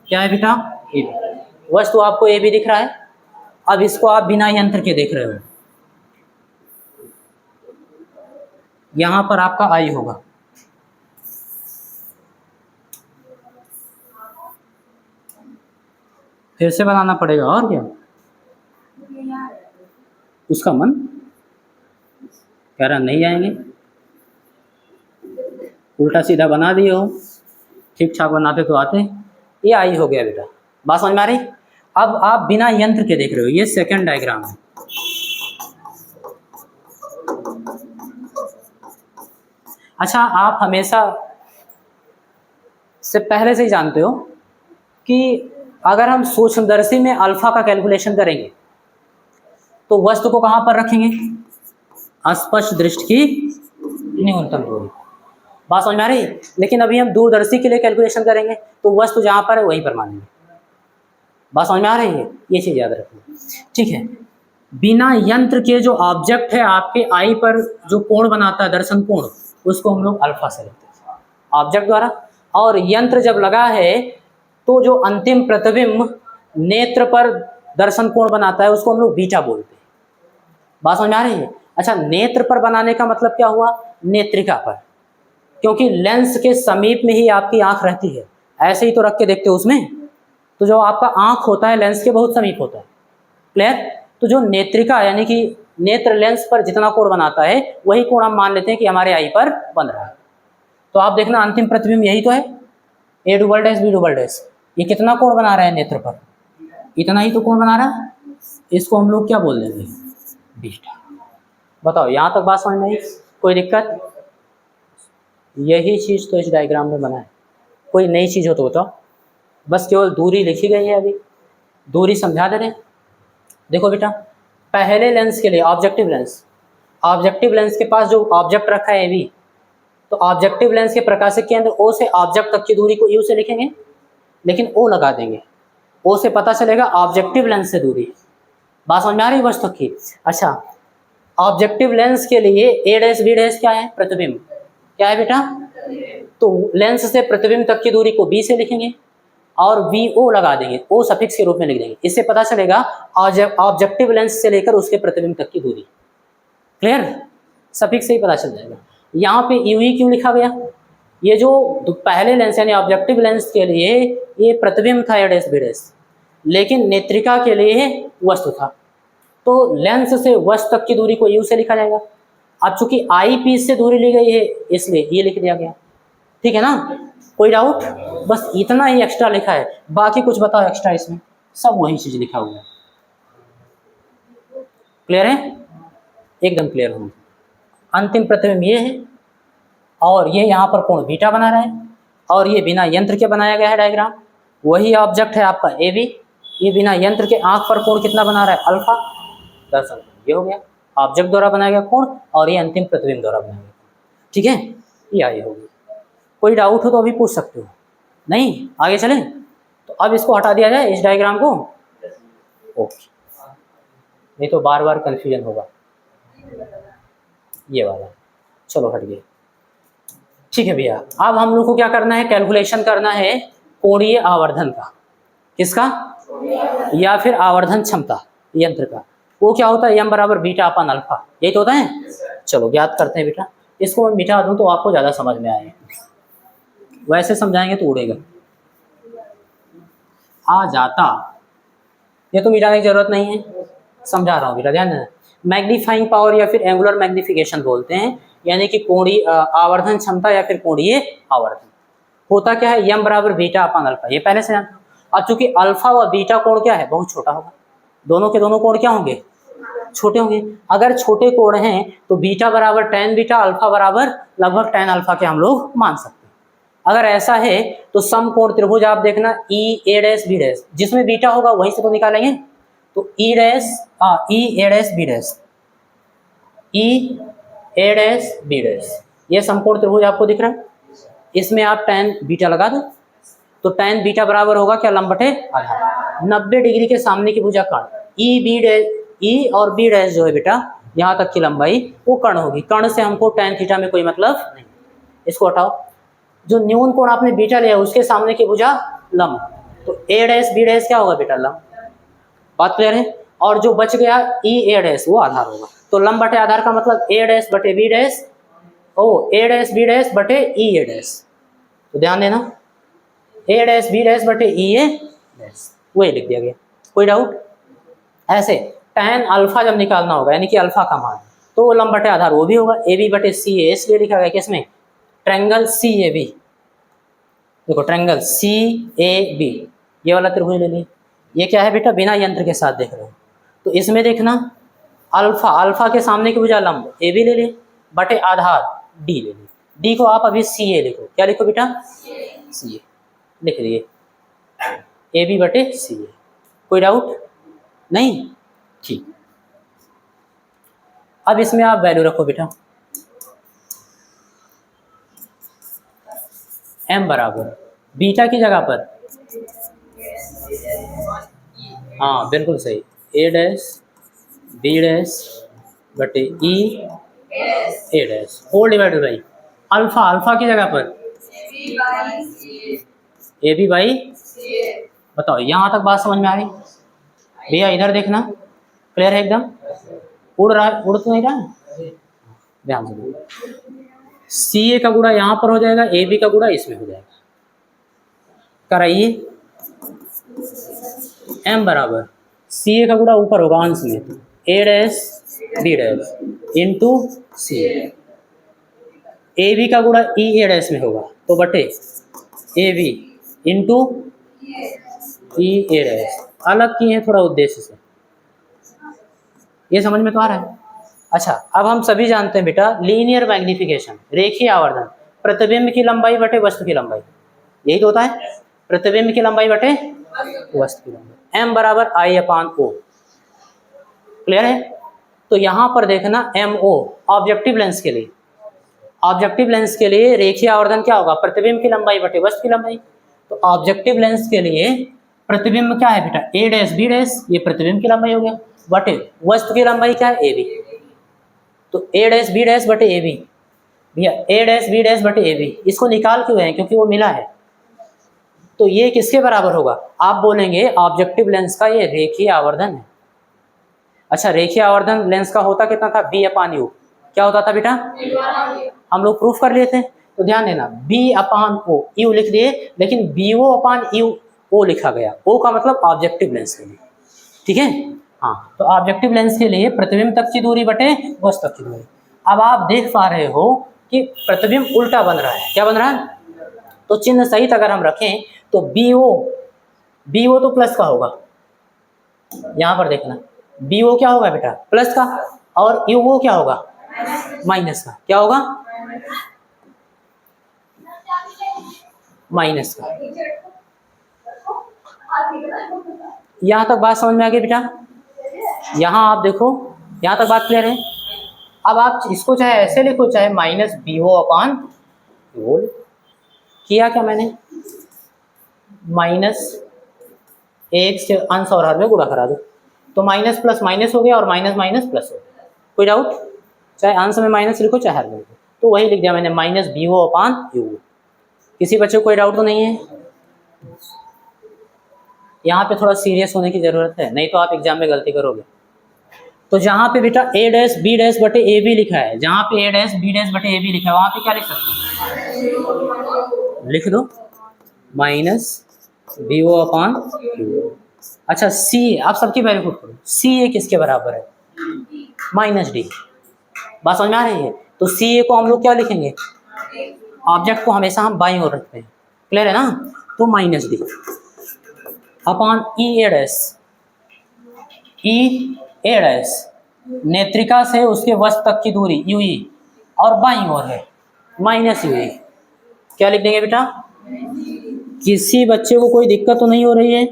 क्या है बेटा? A B. वस्तु आपको ए बी दिख रहा है, अब इसको आप बिना यंत्र के देख रहे हो, यहाँ पर आपका आई होगा, फिर से बनाना पड़ेगा और क्या, उसका मन कह रहा नहीं आएंगे, उल्टा सीधा बना दिए हो, ठीक ठाक बनाते तो आते। ये आई हो गया बेटा, बात समझ में आ रही? अब आप बिना यंत्र के देख रहे हो, ये सेकंड डायग्राम है। अच्छा, आप हमेशा से पहले से ही जानते हो कि अगर हम सूक्ष्मदर्शी में अल्फा का कैलकुलेशन करेंगे तो वस्तु को कहाँ पर रखेंगे? स्पष्ट दृष्टि की न्यूनतम दूरी। बात समझ में आ रही? लेकिन अभी हम दूरदर्शी के लिए कैलकुलेशन करेंगे तो वस्तु जहाँ पर है वहीं पर मानेंगे। बात समझ में आ रही है? ये चीज़ याद रखना, ठीक है। बिना यंत्र के जो ऑब्जेक्ट है आपके आई पर जो कोण बनाता है, दर्शन कोण, उसको हम लोग अल्फा से लेते हैं ऑब्जेक्ट द्वारा, और यंत्र जब लगा है तो जो अंतिम प्रतिबिंब नेत्र पर दर्शन कोण बनाता है उसको हम लोग बीटा बोलते हैं। बात समझ में आ रही है? अच्छा, नेत्र पर बनाने का मतलब क्या हुआ? नेत्रिका पर, क्योंकि लेंस के समीप में ही आपकी आंख रहती है, ऐसे ही तो रख के देखते हो उसमें, तो जो आपका आँख होता है लेंस के बहुत समीप होता है। क्लियर? तो जो नेत्रिका यानी कि नेत्र लेंस पर जितना कोण बनाता है वही कोण हम मान लेते हैं कि हमारे आई पर बन रहा है। तो आप देखना अंतिम प्रतिबिंब यही तो है, A double dash B double dash. ये कितना कोण बना रहा है नेत्र पर? इतना ही तो कोण बना रहा है। इसको हम लोग क्या बोल देंगे? बीटा। बताओ यहाँ तक बात समझ में आई? कोई दिक्कत? यही चीज़ तो इस डायग्राम में बना है। कोई नई चीज़ हो तो बताओ। बस केवल दूरी लिखी गई है, अभी दूरी समझा दे रहे हैं। देखो बेटा, पहले लेंस के लिए ऑब्जेक्टिव लेंस के पास जो ऑब्जेक्ट रखा है ए, तो ऑब्जेक्टिव लेंस के प्रकाशिक केंद्र ओ से ऑब्जेक्ट तक की दूरी को यू से लिखेंगे, लेकिन ओ लगा देंगे। ओ से पता चलेगा ऑब्जेक्टिव लेंस से दूरी। बात समझ में आ रही है बस तक की? अच्छा, ऑब्जेक्टिव लेंस के लिए ए डैश बी डैश क्या है? प्रतिबिंब। क्या है बेटा? तो लेंस से प्रतिबिंब तक की दूरी को बी से लिखेंगे और वी ओ लगा देंगे, ओ सफिक्स के रूप में लिख देंगे। इससे पता चलेगा ऑब्जेक्टिव लेंस से लेकर उसके प्रतिबिंब तक की दूरी। क्लियर? सफिक्स से ही पता चल जाएगा। यहाँ पे यू ही क्यों लिखा गया? ये जो पहले लेंस यानी ऑब्जेक्टिव लेंस के लिए ये प्रतिबिंब था ए डैश बी डैश, लेकिन नेत्रिका के लिए वस्तु था, तो लेंस से वस्तु तक की दूरी को यू से लिखा जाएगा। अब चूंकि आई पीस से दूरी ली गई है इसलिए ये लिख दिया गया। ठीक है ना? कोई डाउट? बस इतना ही एक्स्ट्रा लिखा है, बाकी कुछ बताओ एक्स्ट्रा इसमें, सब वही चीज लिखा हुआ है। क्लियर है? एकदम क्लियर हूँ। अंतिम प्रतिबिंब ये है और ये यहाँ पर कोण बीटा बना रहा है और ये बिना यंत्र के बनाया गया है डायग्राम। वही ऑब्जेक्ट है आपका ए बी, ये बिना यंत्र के आंख पर कोण कितना बना रहा है? अल्फा। दरअसल ये हो गया ऑब्जेक्ट द्वारा बनाया गया कोण और ये अंतिम प्रतिबिंब द्वारा बनाया गया। ठीक है, ये आई होगी। कोई डाउट हो तो अभी पूछ सकते हो, नहीं आगे चले? तो अब इसको हटा दिया जाए इस डायग्राम को। ओके, नहीं तो बार बार कंफ्यूजन होगा। ये वाला चलो हट गया। ठीक है भैया, अब हम लोग को क्या करना है? कैलकुलेशन करना है कोणीय आवर्धन का। किसका? या फिर आवर्धन क्षमता यंत्र का। वो क्या होता है? एम बराबर बीटा अपन अल्फा, यही तो होता है। चलो ज्ञात करते हैं बेटा। इसको मैं मिटा दूं तो आपको ज़्यादा समझ में आएगा, वैसे समझाएंगे तो उड़ेगा। आ जाता, ये तो मिटाने की जरूरत नहीं है, समझा रहा हूँ बेटा, ध्यान देना। मैग्नीफाइंग पावर या फिर एंगुलर मैग्निफिकेशन बोलते हैं, यानी कि कोणीय आवर्धन क्षमता या फिर कोणीय आवर्धन। होता क्या है? यम बराबर बीटा अपन अल्फा, ये पहले से जानते हो। अब चूंकि अल्फा व बीटा कोण क्या है? बहुत छोटा होगा। दोनों के दोनों कोण क्या होंगे? छोटे होंगे। अगर छोटे कोण हैं तो बीटा बराबर tan बीटा, अल्फा बराबर लगभग tan अल्फा के हम लोग मान सकते हैं। अगर ऐसा है तो समकोण त्रिभुज आप देखना ई ए डैश बी डैश, जिसमें बीटा होगा वहीं से तो निकालेंगे। तो ई dash E A dash B dash, E A dash B dash, ये समकोण त्रिभुज आपको दिख रहा है। इसमें आप tan बीटा लगा दो तो tan बीटा बराबर होगा क्या? लंब बटे आधार। 90 डिग्री के सामने की भुजा कर्ण, ई बी डैश, ई और बी डैश जो है बेटा यहाँ तक की लंबाई वो कर्ण होगी। कर्ण से हमको tan थीटा में कोई मतलब नहीं, इसको हटाओ। जो न्यून कोण आपने बीटा लिया उसके सामने की भुजा लंब, तो ए डैश बी डैश क्या होगा बेटा? लंब। बात क्लियर है? और जो बच गया ई ए डैश वो आधार होगा। तो लंब बटे आधार का मतलब ए डैश बटे बी डैश, ओ ए डैश बी डैश बटे ई ए डैश। तो ध्यान देना, ए डैश बी डैश बटे ई ए डैश, वही लिख दिया गया। कोई डाउट? ऐसे tan अल्फा जब निकालना होगा यानी कि अल्फा का मान, तो वो लंब बटे आधार वो भी होगा, ए बी बटे सी ए, इसलिए लिखा गया किसमें? Triangle C A B. देखो ट्रायंगल सी ए बी, ये वाला त्रिभुज ले ली। ये क्या है बेटा? बिना यंत्र के साथ देख रहे हो। तो इसमें देखना अल्फा, अल्फा के सामने की भुजा लंब ए बी ले ली बटे आधार डी ले ली। डी को आप अभी सी ए लिखो। क्या लिखो बेटा? सी ए लिख लिए, ए बी बटे सी ए। कोई डाउट नहीं? ठीक। अब इसमें आप वैल्यू रखो बेटा, m बराबर बीटा की जगह पर, हाँ बिल्कुल सही, ए डैश बी डैश बटे E A dash whole divided by alpha, alpha की जगह पर ए बी बाई। बताओ यहाँ तक बात समझ में आ रही? भैया इधर देखना, क्लियर है एकदम? उड़ रहा है? उड़ तो नहीं रहा है? ध्यान से। सी ए का गुणा यहाँ पर हो जाएगा, ए बी का गुणा इसमें हो जाएगा। कराइए। m बराबर सी ए का गुणा ऊपर होगा अंश में, A dash B dash into C, A B का गुणा ई ए डैश में होगा तो बटे A B into E A dash. अलग किए हैं थोड़ा उद्देश्य से, ये समझ में तो आ रहा है। अच्छा, अब हम सभी जानते हैं बेटा लीनियर मैग्निफिकेशन, रेखीय आवर्धन, प्रतिबिंब की लंबाई बटे वस्तु की लंबाई, यही तो होता है, प्रतिबिंब की लंबाई बटे वस्तु की लंबाई, m बराबर आई अपान ओ। क्लियर है? तो यहां पर देखना MO ऑब्जेक्टिव लेंस के लिए, ऑब्जेक्टिव लेंस के लिए रेखीय आवर्धन क्या होगा, प्रतिबिंब की लंबाई बटे वस्तु की लंबाई। तो ऑब्जेक्टिव लेंस के लिए प्रतिबिंब क्या है बेटा, ए डैश बी डैश, ये प्रतिबिंब की लंबाई हो गया, बटे वस्तु की लंबाई क्या है, ए बी। तो ए डैश बी डैश बटे ए बी, भैया ए डैश बी डैश बटे ए बी, इसको निकाल क्यों है, क्योंकि वो मिला है। तो ये किसके बराबर होगा, आप बोलेंगे ऑब्जेक्टिव लेंस का ये रेखीय आवर्धन है। अच्छा, रेखीय आवर्धन लेंस का होता कितना था, बी अपान यू, क्या होता था बेटा, हम लोग प्रूफ कर लिए थे। तो ध्यान देना बी अपान ओ, यू लिख दिए लेकिन बी ओ अपान यू ओ लिखा गया, ओ का मतलब ऑब्जेक्टिव लेंस के लिए, ठीक है। हाँ, तो ऑब्जेक्टिव लेंस के लिए प्रतिबिंब तक की दूरी बटे वस्तु तक की दूरी। अब आप देख पा रहे हो कि प्रतिबिंब उल्टा बन रहा है, क्या बन रहा है, तो चिन्ह सहित अगर हम रखें तो बी ओ तो प्लस का होगा, यहां पर देखना बी ओ क्या होगा बेटा, प्लस का, और यू ओ क्या होगा, माइनस का, क्या होगा, माइनस का। यहां तक बात समझ में आ गई बेटा, यहां आप देखो यहां तक बात क्लियर है। अब आप इसको चाहे ऐसे लिखो चाहे माइनस बी ओ अपान होल, किया क्या मैंने, माइनस एक से अंश और हर में गुणा करा दो, तो माइनस प्लस माइनस हो गया और माइनस माइनस प्लस हो गया। कोई डाउट, चाहे अंश में माइनस लिखो चाहे हर में लिखो, तो वही लिख दिया मैंने minus B O upon U. किसी बच्चे को कोई डाउट तो नहीं है, यहाँ पे थोड़ा सीरियस होने की जरूरत है, नहीं तो आप एग्जाम में गलती करोगे। तो जहाँ पे बेटा ए डैश बी डैश बटे ए बी लिखा है, जहाँ पे ए डैश बी डैश बटे ए बी लिखा है वहाँ पे क्या लिख सकते हो, लिख दो minus B O upon U. अच्छा, सी आप सबकी वैल्यू पुट करो, सी ए किसके बराबर है, माइनस डी। बात समझ में आ रही है? तो सी ए को हम लोग क्या लिखेंगे, ऑब्जेक्ट को हमेशा हम बाईं ओर रखते हैं, क्लियर है ना। तो minus D upon E A dash, E A dash नेत्रिका से उसके वस्तु तक की दूरी यू ई, और बाईं ओर है माइनस यू ई। क्या लिख देंगे बेटा, किसी बच्चे को कोई दिक्कत तो नहीं हो रही है,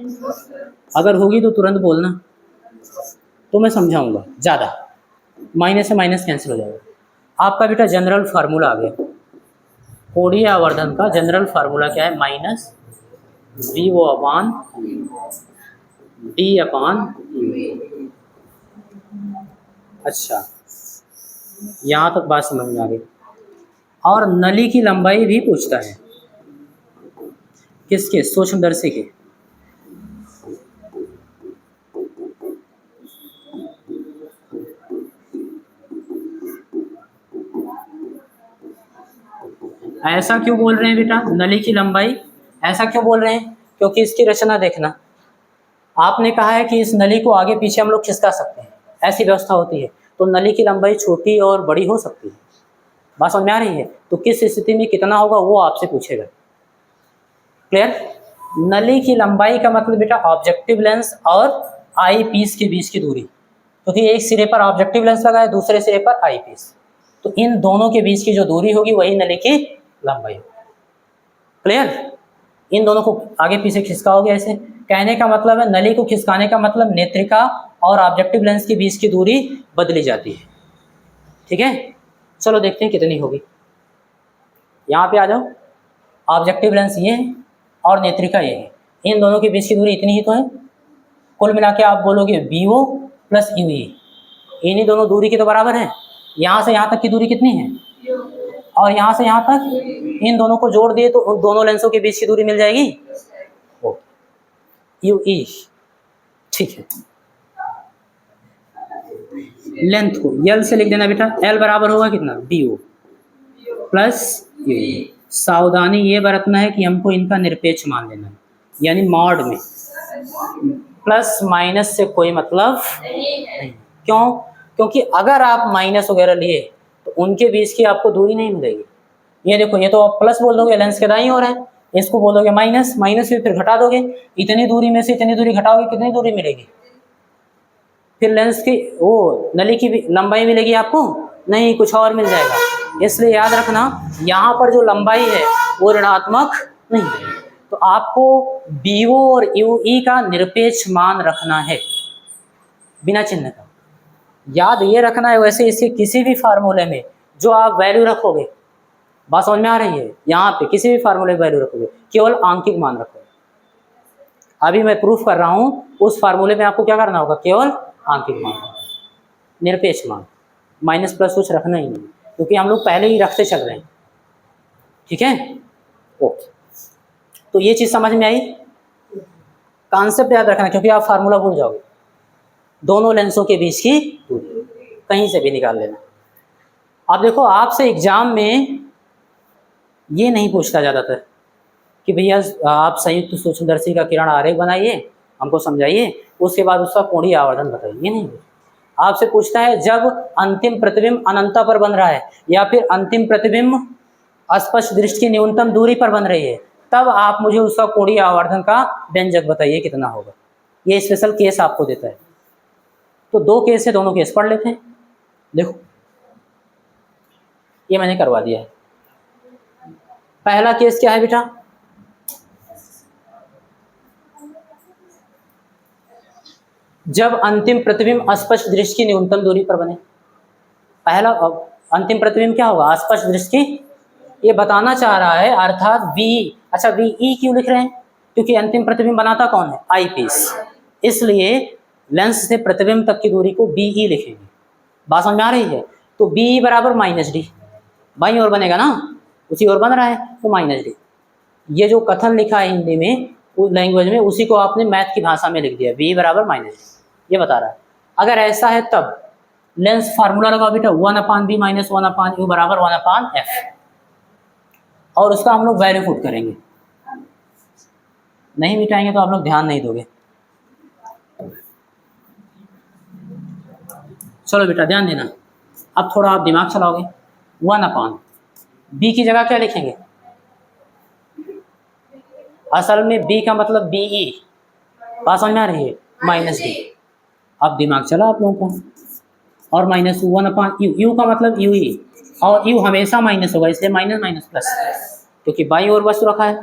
अगर होगी तो तुरंत बोलना, तो मैं समझाऊंगा ज़्यादा। माइनस से माइनस कैंसिल हो जाएगा। आपका बेटा जनरल फार्मूला आ गया, कोणीय आवर्धन का जनरल फार्मूला क्या है, माइनस वी ओ अपान डी अपान। अच्छा, यहाँ तक बात समझ में आ गई। और नली की लंबाई भी पूछता है, किसके, सूक्ष्मदर्शी के। ऐसा क्यों बोल रहे हैं बेटा, नली की लंबाई ऐसा क्यों बोल रहे हैं, क्योंकि इसकी रचना देखना, आपने कहा है कि इस नली को आगे पीछे हम लोग खिसका सकते हैं, ऐसी व्यवस्था होती है, तो नली की लंबाई छोटी और बड़ी हो सकती है। बात समझ में आ रही है? तो किस स्थिति में कितना होगा वो आपसे पूछेगा, क्लियर। नली की लंबाई का मतलब बेटा ऑब्जेक्टिव लेंस और आई पीस के बीच की दूरी, क्योंकि एक सिरे पर ऑब्जेक्टिव लेंस लगा है, दूसरे सिरे पर आई पीस, तो इन दोनों के बीच की जो दूरी होगी वही नली की लंबाई होगी, क्लियर। इन दोनों को आगे पीछे खिसकाओगे ऐसे, कहने का मतलब है नली को खिसकाने का मतलब नेत्रिका और ऑब्जेक्टिव लेंस के बीच की दूरी बदली जाती है, ठीक है। चलो देखते हैं कितनी होगी, यहाँ पे आ जाओ, ऑब्जेक्टिव लेंस ये है और नेत्रिका ये है, इन दोनों के बीच की दूरी इतनी ही तो है, कुल मिला के आप बोलोगे B O plus U E, इन्हीं दोनों दूरी की तो बराबर है। यहाँ से यहाँ तक की दूरी कितनी है, और यहाँ से यहाँ तक, इन दोनों को जोड़ दिए तो उन दोनों लेंसों के बीच की दूरी मिल जाएगी यू ई, ठीक है। लेंथ को यल से लिख देना बेटा, एल बराबर होगा कितना, B O plus U E. सावधानी ये बरतना है कि हमको इनका निरपेक्ष मान लेना है, यानी मॉड में प्लस माइनस से कोई मतलब नहीं। क्यों? क्योंकि अगर आप माइनस वगैरह लिए तो उनके बीच की आपको दूरी नहीं मिलेगी। ये देखो, ये तो आप प्लस बोल दोगे, लेंस के दाईं ओर है, इसको बोलोगे माइनस, माइनस भी फिर घटा दोगे, इतनी दूरी में से इतनी दूरी घटाओगे, कितनी दूरी मिलेगी? फिर लेंस की वो नली की भी लंबाई मिलेगी आपको? नहीं, कुछ और मिल जाएगा। इसलिए याद रखना, यहाँ पर जो लंबाई है वो ऋणात्मक नहीं है। तो आपको BO और UE का निरपेक्ष मान रखना है बिना चिन्ह का। याद ये रखना है। वैसे इसके किसी भी फार्मूले में जो आप वैल्यू रखोगे, बात समझ में आ रही है? यहाँ पे किसी भी फार्मूले में वैल्यू रखोगे, केवल आंकिक मान रखोगे। अभी मैं प्रूफ कर रहा हूँ, उस फार्मूले में आपको क्या करना होगा? केवल आंकिक मान, निरपेक्ष मान, माइनस प्लस कुछ रखना ही नहीं, क्योंकि हम लोग पहले ही रखते चल रहे हैं। ठीक है, ओके। तो ये चीज़ समझ में आई? कॉन्सेप्ट याद रखना, क्योंकि आप फार्मूला भूल जाओगे। दोनों लेंसों के बीच की दूरी कहीं से भी निकाल लेना। अब देखो, आपसे एग्जाम में ये नहीं पूछता ज़्यादातर कि भैया आप संयुक्त सूक्ष्मदर्शी का किरण आरेख बनाइए, हमको समझाइए, उसके बाद उसका कोणीय आवर्धन बताइए। ये नहीं, आपसे पूछता है जब अंतिम प्रतिबिंब अनंता पर बन रहा है या फिर अंतिम प्रतिबिंब स्पष्ट दृष्टि की न्यूनतम दूरी पर बन रही है, तब आप मुझे उसका कोणीय आवर्धन का व्यंजक बताइए कितना होगा। ये स्पेशल केस आपको देता है। तो 2 केस है, दोनों केस पढ़ लेते हैं। देखो, ये मैंने करवा दिया है। पहला केस क्या है बेटा? जब अंतिम प्रतिबिंब स्पष्ट दृष्टि की न्यूनतम दूरी पर बने। पहला अंतिम प्रतिबिंब क्या होगा? स्पष्ट दृष्टि की। ये बताना चाह रहा है, अर्थात VE। अच्छा, VE क्यों लिख रहे हैं? क्योंकि अंतिम प्रतिबिंब बनाता कौन है? आईपीस। इसलिए लेंस से प्रतिबिंब तक की दूरी को BE लिखेंगे। बात समझ में आ रही है? तो BE बराबर -D, बाईं ओर बनेगा ना, उसी ओर बन रहा है, तो -D। ये जो कथन लिखा है हिंदी में, उस लैंग्वेज में, उसी को आपने मैथ की भाषा में लिख दिया, BE बराबर -D। ये बता रहा है। अगर ऐसा है तब लेंस फार्मूला लगाओ बेटा, 1/b - 1/u बराबर 1/f, और उसका हम लोग वैल्यू पुट करेंगे। नहीं मिटाएंगे तो आप लोग ध्यान नहीं दोगे। चलो बेटा ध्यान देना, अब थोड़ा आप दिमाग चलाओगे। 1/b की जगह क्या लिखेंगे? असल में B का मतलब BE, बात समझ में आ रही है? -D। अब दिमाग चला आप लोगों का। और -1/u, 1/u का मतलब UE, और U हमेशा माइनस होगा, इसलिए माइनस माइनस प्लस, क्योंकि बाईं ओर वस्तु रखा है,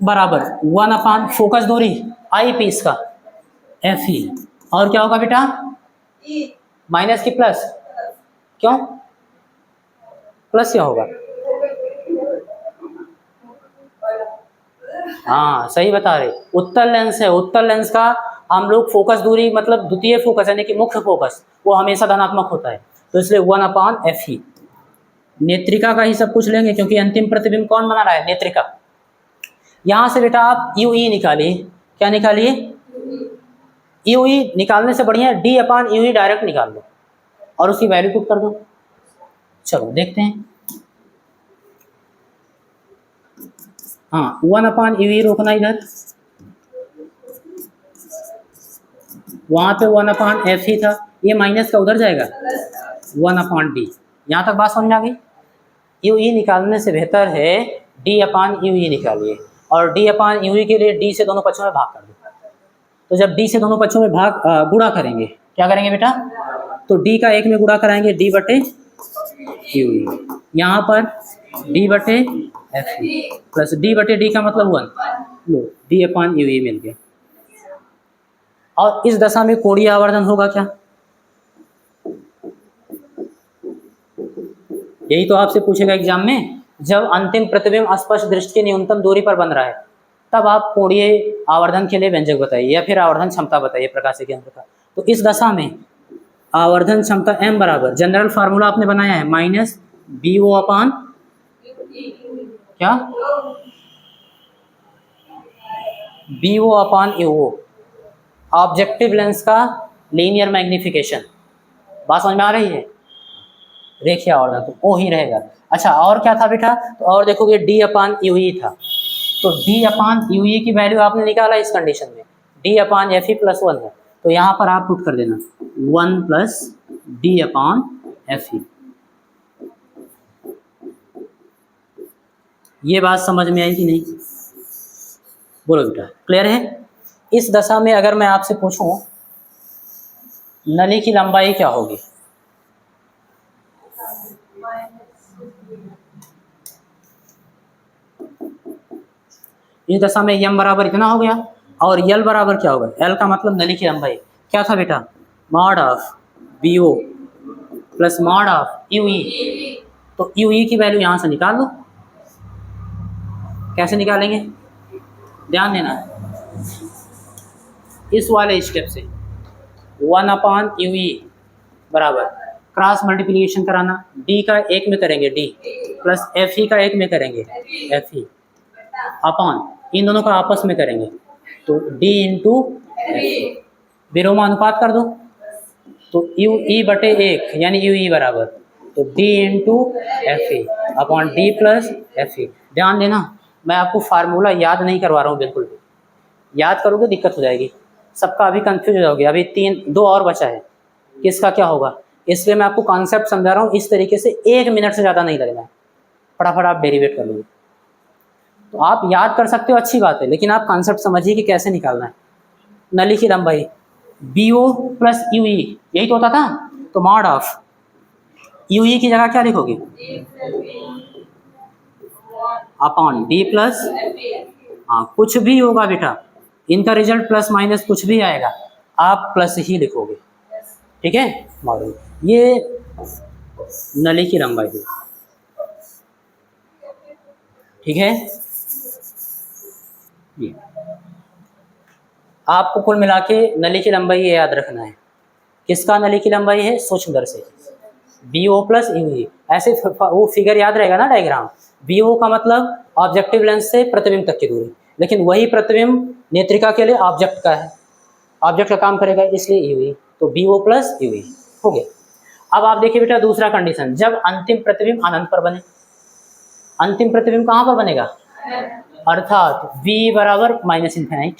बराबर 1/, फोकस दूरी आई पीस का FE, और क्या होगा बेटा? माइनस की प्लस? क्यों प्लस क्या होगा? हाँ सही बता रहे, उत्तल लेंस है। उत्तल लेंस का हम लोग फोकस दूरी मतलब द्वितीय फोकस यानी कि मुख्य फोकस, वो हमेशा धनात्मक होता है, तो इसलिए 1/FE। नेत्रिका का ही सब कुछ लेंगे, क्योंकि अंतिम प्रतिबिंब कौन बना रहा है? नेत्रिका। यहाँ से बेटा आप UE निकालिए। क्या निकालिए? UE निकालने से बढ़िया D/UE डायरेक्ट निकाल लो और उसकी वैल्यू पुट कर दो। चलो देखते हैं। हाँ, 1/UE रोकना इधर, वहाँ पे 1/FE था, ये माइनस का उधर जाएगा 1/D। यहाँ तक बात समझ में आ गई? UE निकालने से बेहतर है D/UE निकालिए, और D/UE के लिए D से दोनों पक्षों में भाग कर दो। तो जब D से दोनों पक्षों में गुणा करेंगे, क्या करेंगे बेटा? तो D का एक में गुणा कराएंगे D/UE, यहाँ पर D/FE प्लस D/D का मतलब 1, लो D/UE मिल गया। और इस दशा में कोणीय आवर्धन होगा क्या? यही तो आपसे पूछेगा एग्जाम में। जब अंतिम प्रतिबिंब स्पष्ट दृष्टि की न्यूनतम दूरी पर बन रहा है, तब आप कोणीय आवर्धन के लिए व्यंजक बताइए, या फिर आवर्धन क्षमता बताइए प्रकाशीय केंद्र का। तो इस दशा में आवर्धन क्षमता M बराबर, जनरल फार्मूला आपने बनाया है, -BO/ क्या? BO/UO, ऑब्जेक्टिव लेंस का लीनियर मैग्निफिकेशन। बात समझ में आ रही है? रेखीय आवर्धन तो O ही रहेगा। अच्छा और क्या था बेटा? तो और देखोगे D/UE था, तो डी अपान यू ई की वैल्यू आपने निकाला इस कंडीशन में, D upon F E plus 1 है, तो यहाँ पर आप पुट कर देना 1 plus D upon F E. ये बात समझ में आई कि नहीं? बोलो बेटा, क्लियर है? इस दशा में अगर मैं आपसे पूछूं नली की लंबाई क्या होगी? इस दशा में यम बराबर इतना हो गया और यल बराबर क्या होगा? एल का मतलब नली की लंबाई क्या था बेटा? Mod of B O plus mod of U E. तो यू ई की वैल्यू यहाँ से निकाल लो। कैसे निकालेंगे? ध्यान देना, इस वाले स्टेप से 1 अपान यू ई बराबर क्रॉस मल्टीप्लिकेशन कराना, डी का एक में करेंगे डी प्लस एफ ई का एक में करेंगे एफ ई अपॉन इन दोनों का आपस में करेंगे तो डी इंटू विरोमा अनुपात कर दो तो यू ई बटे एक यानी यू ई बराबर तो D into F E upon D plus F E. ध्यान देना, मैं आपको फार्मूला याद नहीं करवा रहा हूँ, बिल्कुल भी याद करोगे दिक्कत हो जाएगी, सबका अभी कंफ्यूज हो जाओगे। अभी 2 और बचा है, किसका क्या होगा, इसलिए मैं आपको कॉन्सेप्ट समझा रहा हूँ। इस तरीके से 1 मिनट से ज़्यादा नहीं लगना है, फटाफट आप डेरिवेट कर लोगे। तो आप याद कर सकते हो, अच्छी बात है, लेकिन आप कॉन्सेप्ट समझिए कि कैसे निकालना है। नली की लंबाई B O plus U E यही तो होता था, तो मॉड ऑफ यू ई की जगह क्या लिखोगे? अपॉन डी प्लस, हाँ कुछ भी होगा बेटा, इनका रिजल्ट प्लस माइनस कुछ भी आएगा, आप प्लस ही लिखोगे, ठीक है। मॉडल ये नली की लंबाई है, ठीक है। ये आपको कुल मिला के नली की लंबाई ये याद रखना है। किसका नली की लंबाई है? सूक्ष्मदर्शी से B O plus U E. ऐसे वो फिगर याद रहेगा ना, डायग्राम। बी ओ का मतलब ऑब्जेक्टिव लेंस से प्रतिबिंब तक की दूरी, लेकिन वही प्रतिबिंब नेत्रिका के लिए ऑब्जेक्ट का है, ऑब्जेक्ट का काम करेगा, इसलिए यू ई, तो B O plus U E हो गया। अब आप देखिए बेटा दूसरा कंडीशन, जब अंतिम प्रतिबिंब अनंत पर बने। अंतिम प्रतिबिंब कहाँ पर बनेगा? अर्थात v बराबर माइनस इन्फिनाइट,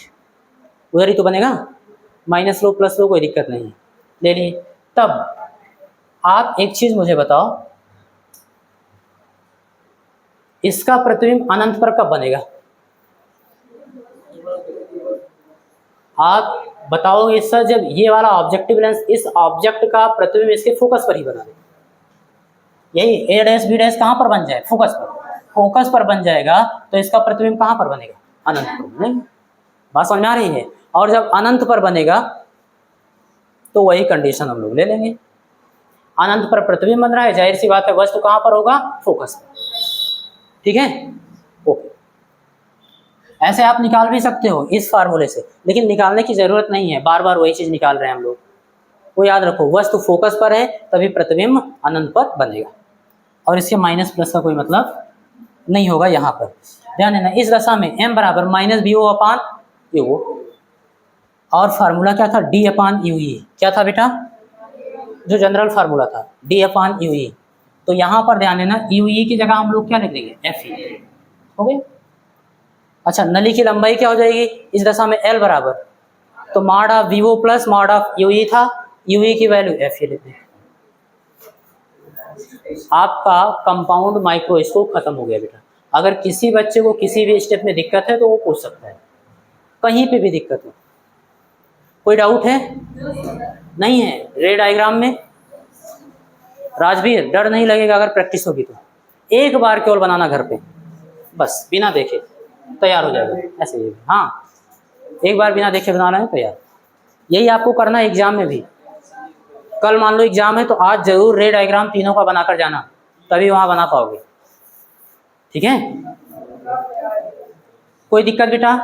उधर ही तो बनेगा, माइनस लो प्लस लो कोई दिक्कत नहीं है, ले लिए। तब आप एक चीज मुझे बताओ, इसका प्रतिबिंब अनंत पर कब बनेगा? आप बताओगे सर जब ये वाला ऑब्जेक्टिव लेंस इस ऑब्जेक्ट का प्रतिबिंब इसके फोकस पर ही बना दे, यही ए डैश बी डैश कहाँ पर बन जाए? फोकस पर। फोकस पर बन जाएगा तो इसका प्रतिबिंब कहाँ पर बनेगा? अनंत पर बनेगा। बात समझ में आ रही है? और जब अनंत पर बनेगा तो वही कंडीशन हम लोग ले लेंगे। अनंत पर प्रतिबिंब बन रहा है, जाहिर सी बात है वस्तु कहाँ पर होगा? फोकस पर, ठीक है। ओके, ऐसे आप निकाल भी सकते हो इस फार्मूले से, लेकिन निकालने की जरूरत नहीं है, बार बार वही चीज निकाल रहे हैं हम लोग। वो याद रखो, वस्तु फोकस पर है तभी प्रतिबिंब अनंत पर बनेगा, और इसके माइनस प्लस का कोई मतलब नहीं होगा यहाँ पर। ध्यान देना, इस दशा में m बराबर minus B O upon U O, और फार्मूला क्या था? d upon U E. क्या था बेटा? जो जनरल फार्मूला था d अपान यू ई। तो यहाँ पर ध्यान देना, यू ई की जगह हम लोग क्या लिख देंगे? एफ ई, हो गए। अच्छा, नली की लंबाई क्या हो जाएगी इस दशा में? l बराबर, तो mod of V O plus mod of U E था, यू ई की वैल्यू एफ ई लेते हैं। आपका कंपाउंड माइक्रोस्कोप खत्म हो गया बेटा। अगर किसी बच्चे को किसी भी स्टेप में दिक्कत है तो वो पूछ सकता है, कहीं पे भी दिक्कत हो। कोई डाउट है? नहीं है? रे डायग्राम में राजवीर डर नहीं लगेगा अगर प्रैक्टिस होगी तो। एक बार केवल बनाना घर पे, बस बिना देखे तैयार हो जाएगा ऐसे ही। हाँ, एक बार बिना देखे बनाना है तैयार। यही आपको करना है एग्जाम में भी। कल मान लो एग्जाम है तो आज जरूर रे डायग्राम तीनों का बनाकर जाना, तभी वहां बना पाओगे, ठीक है। कोई दिक्कत बेटा?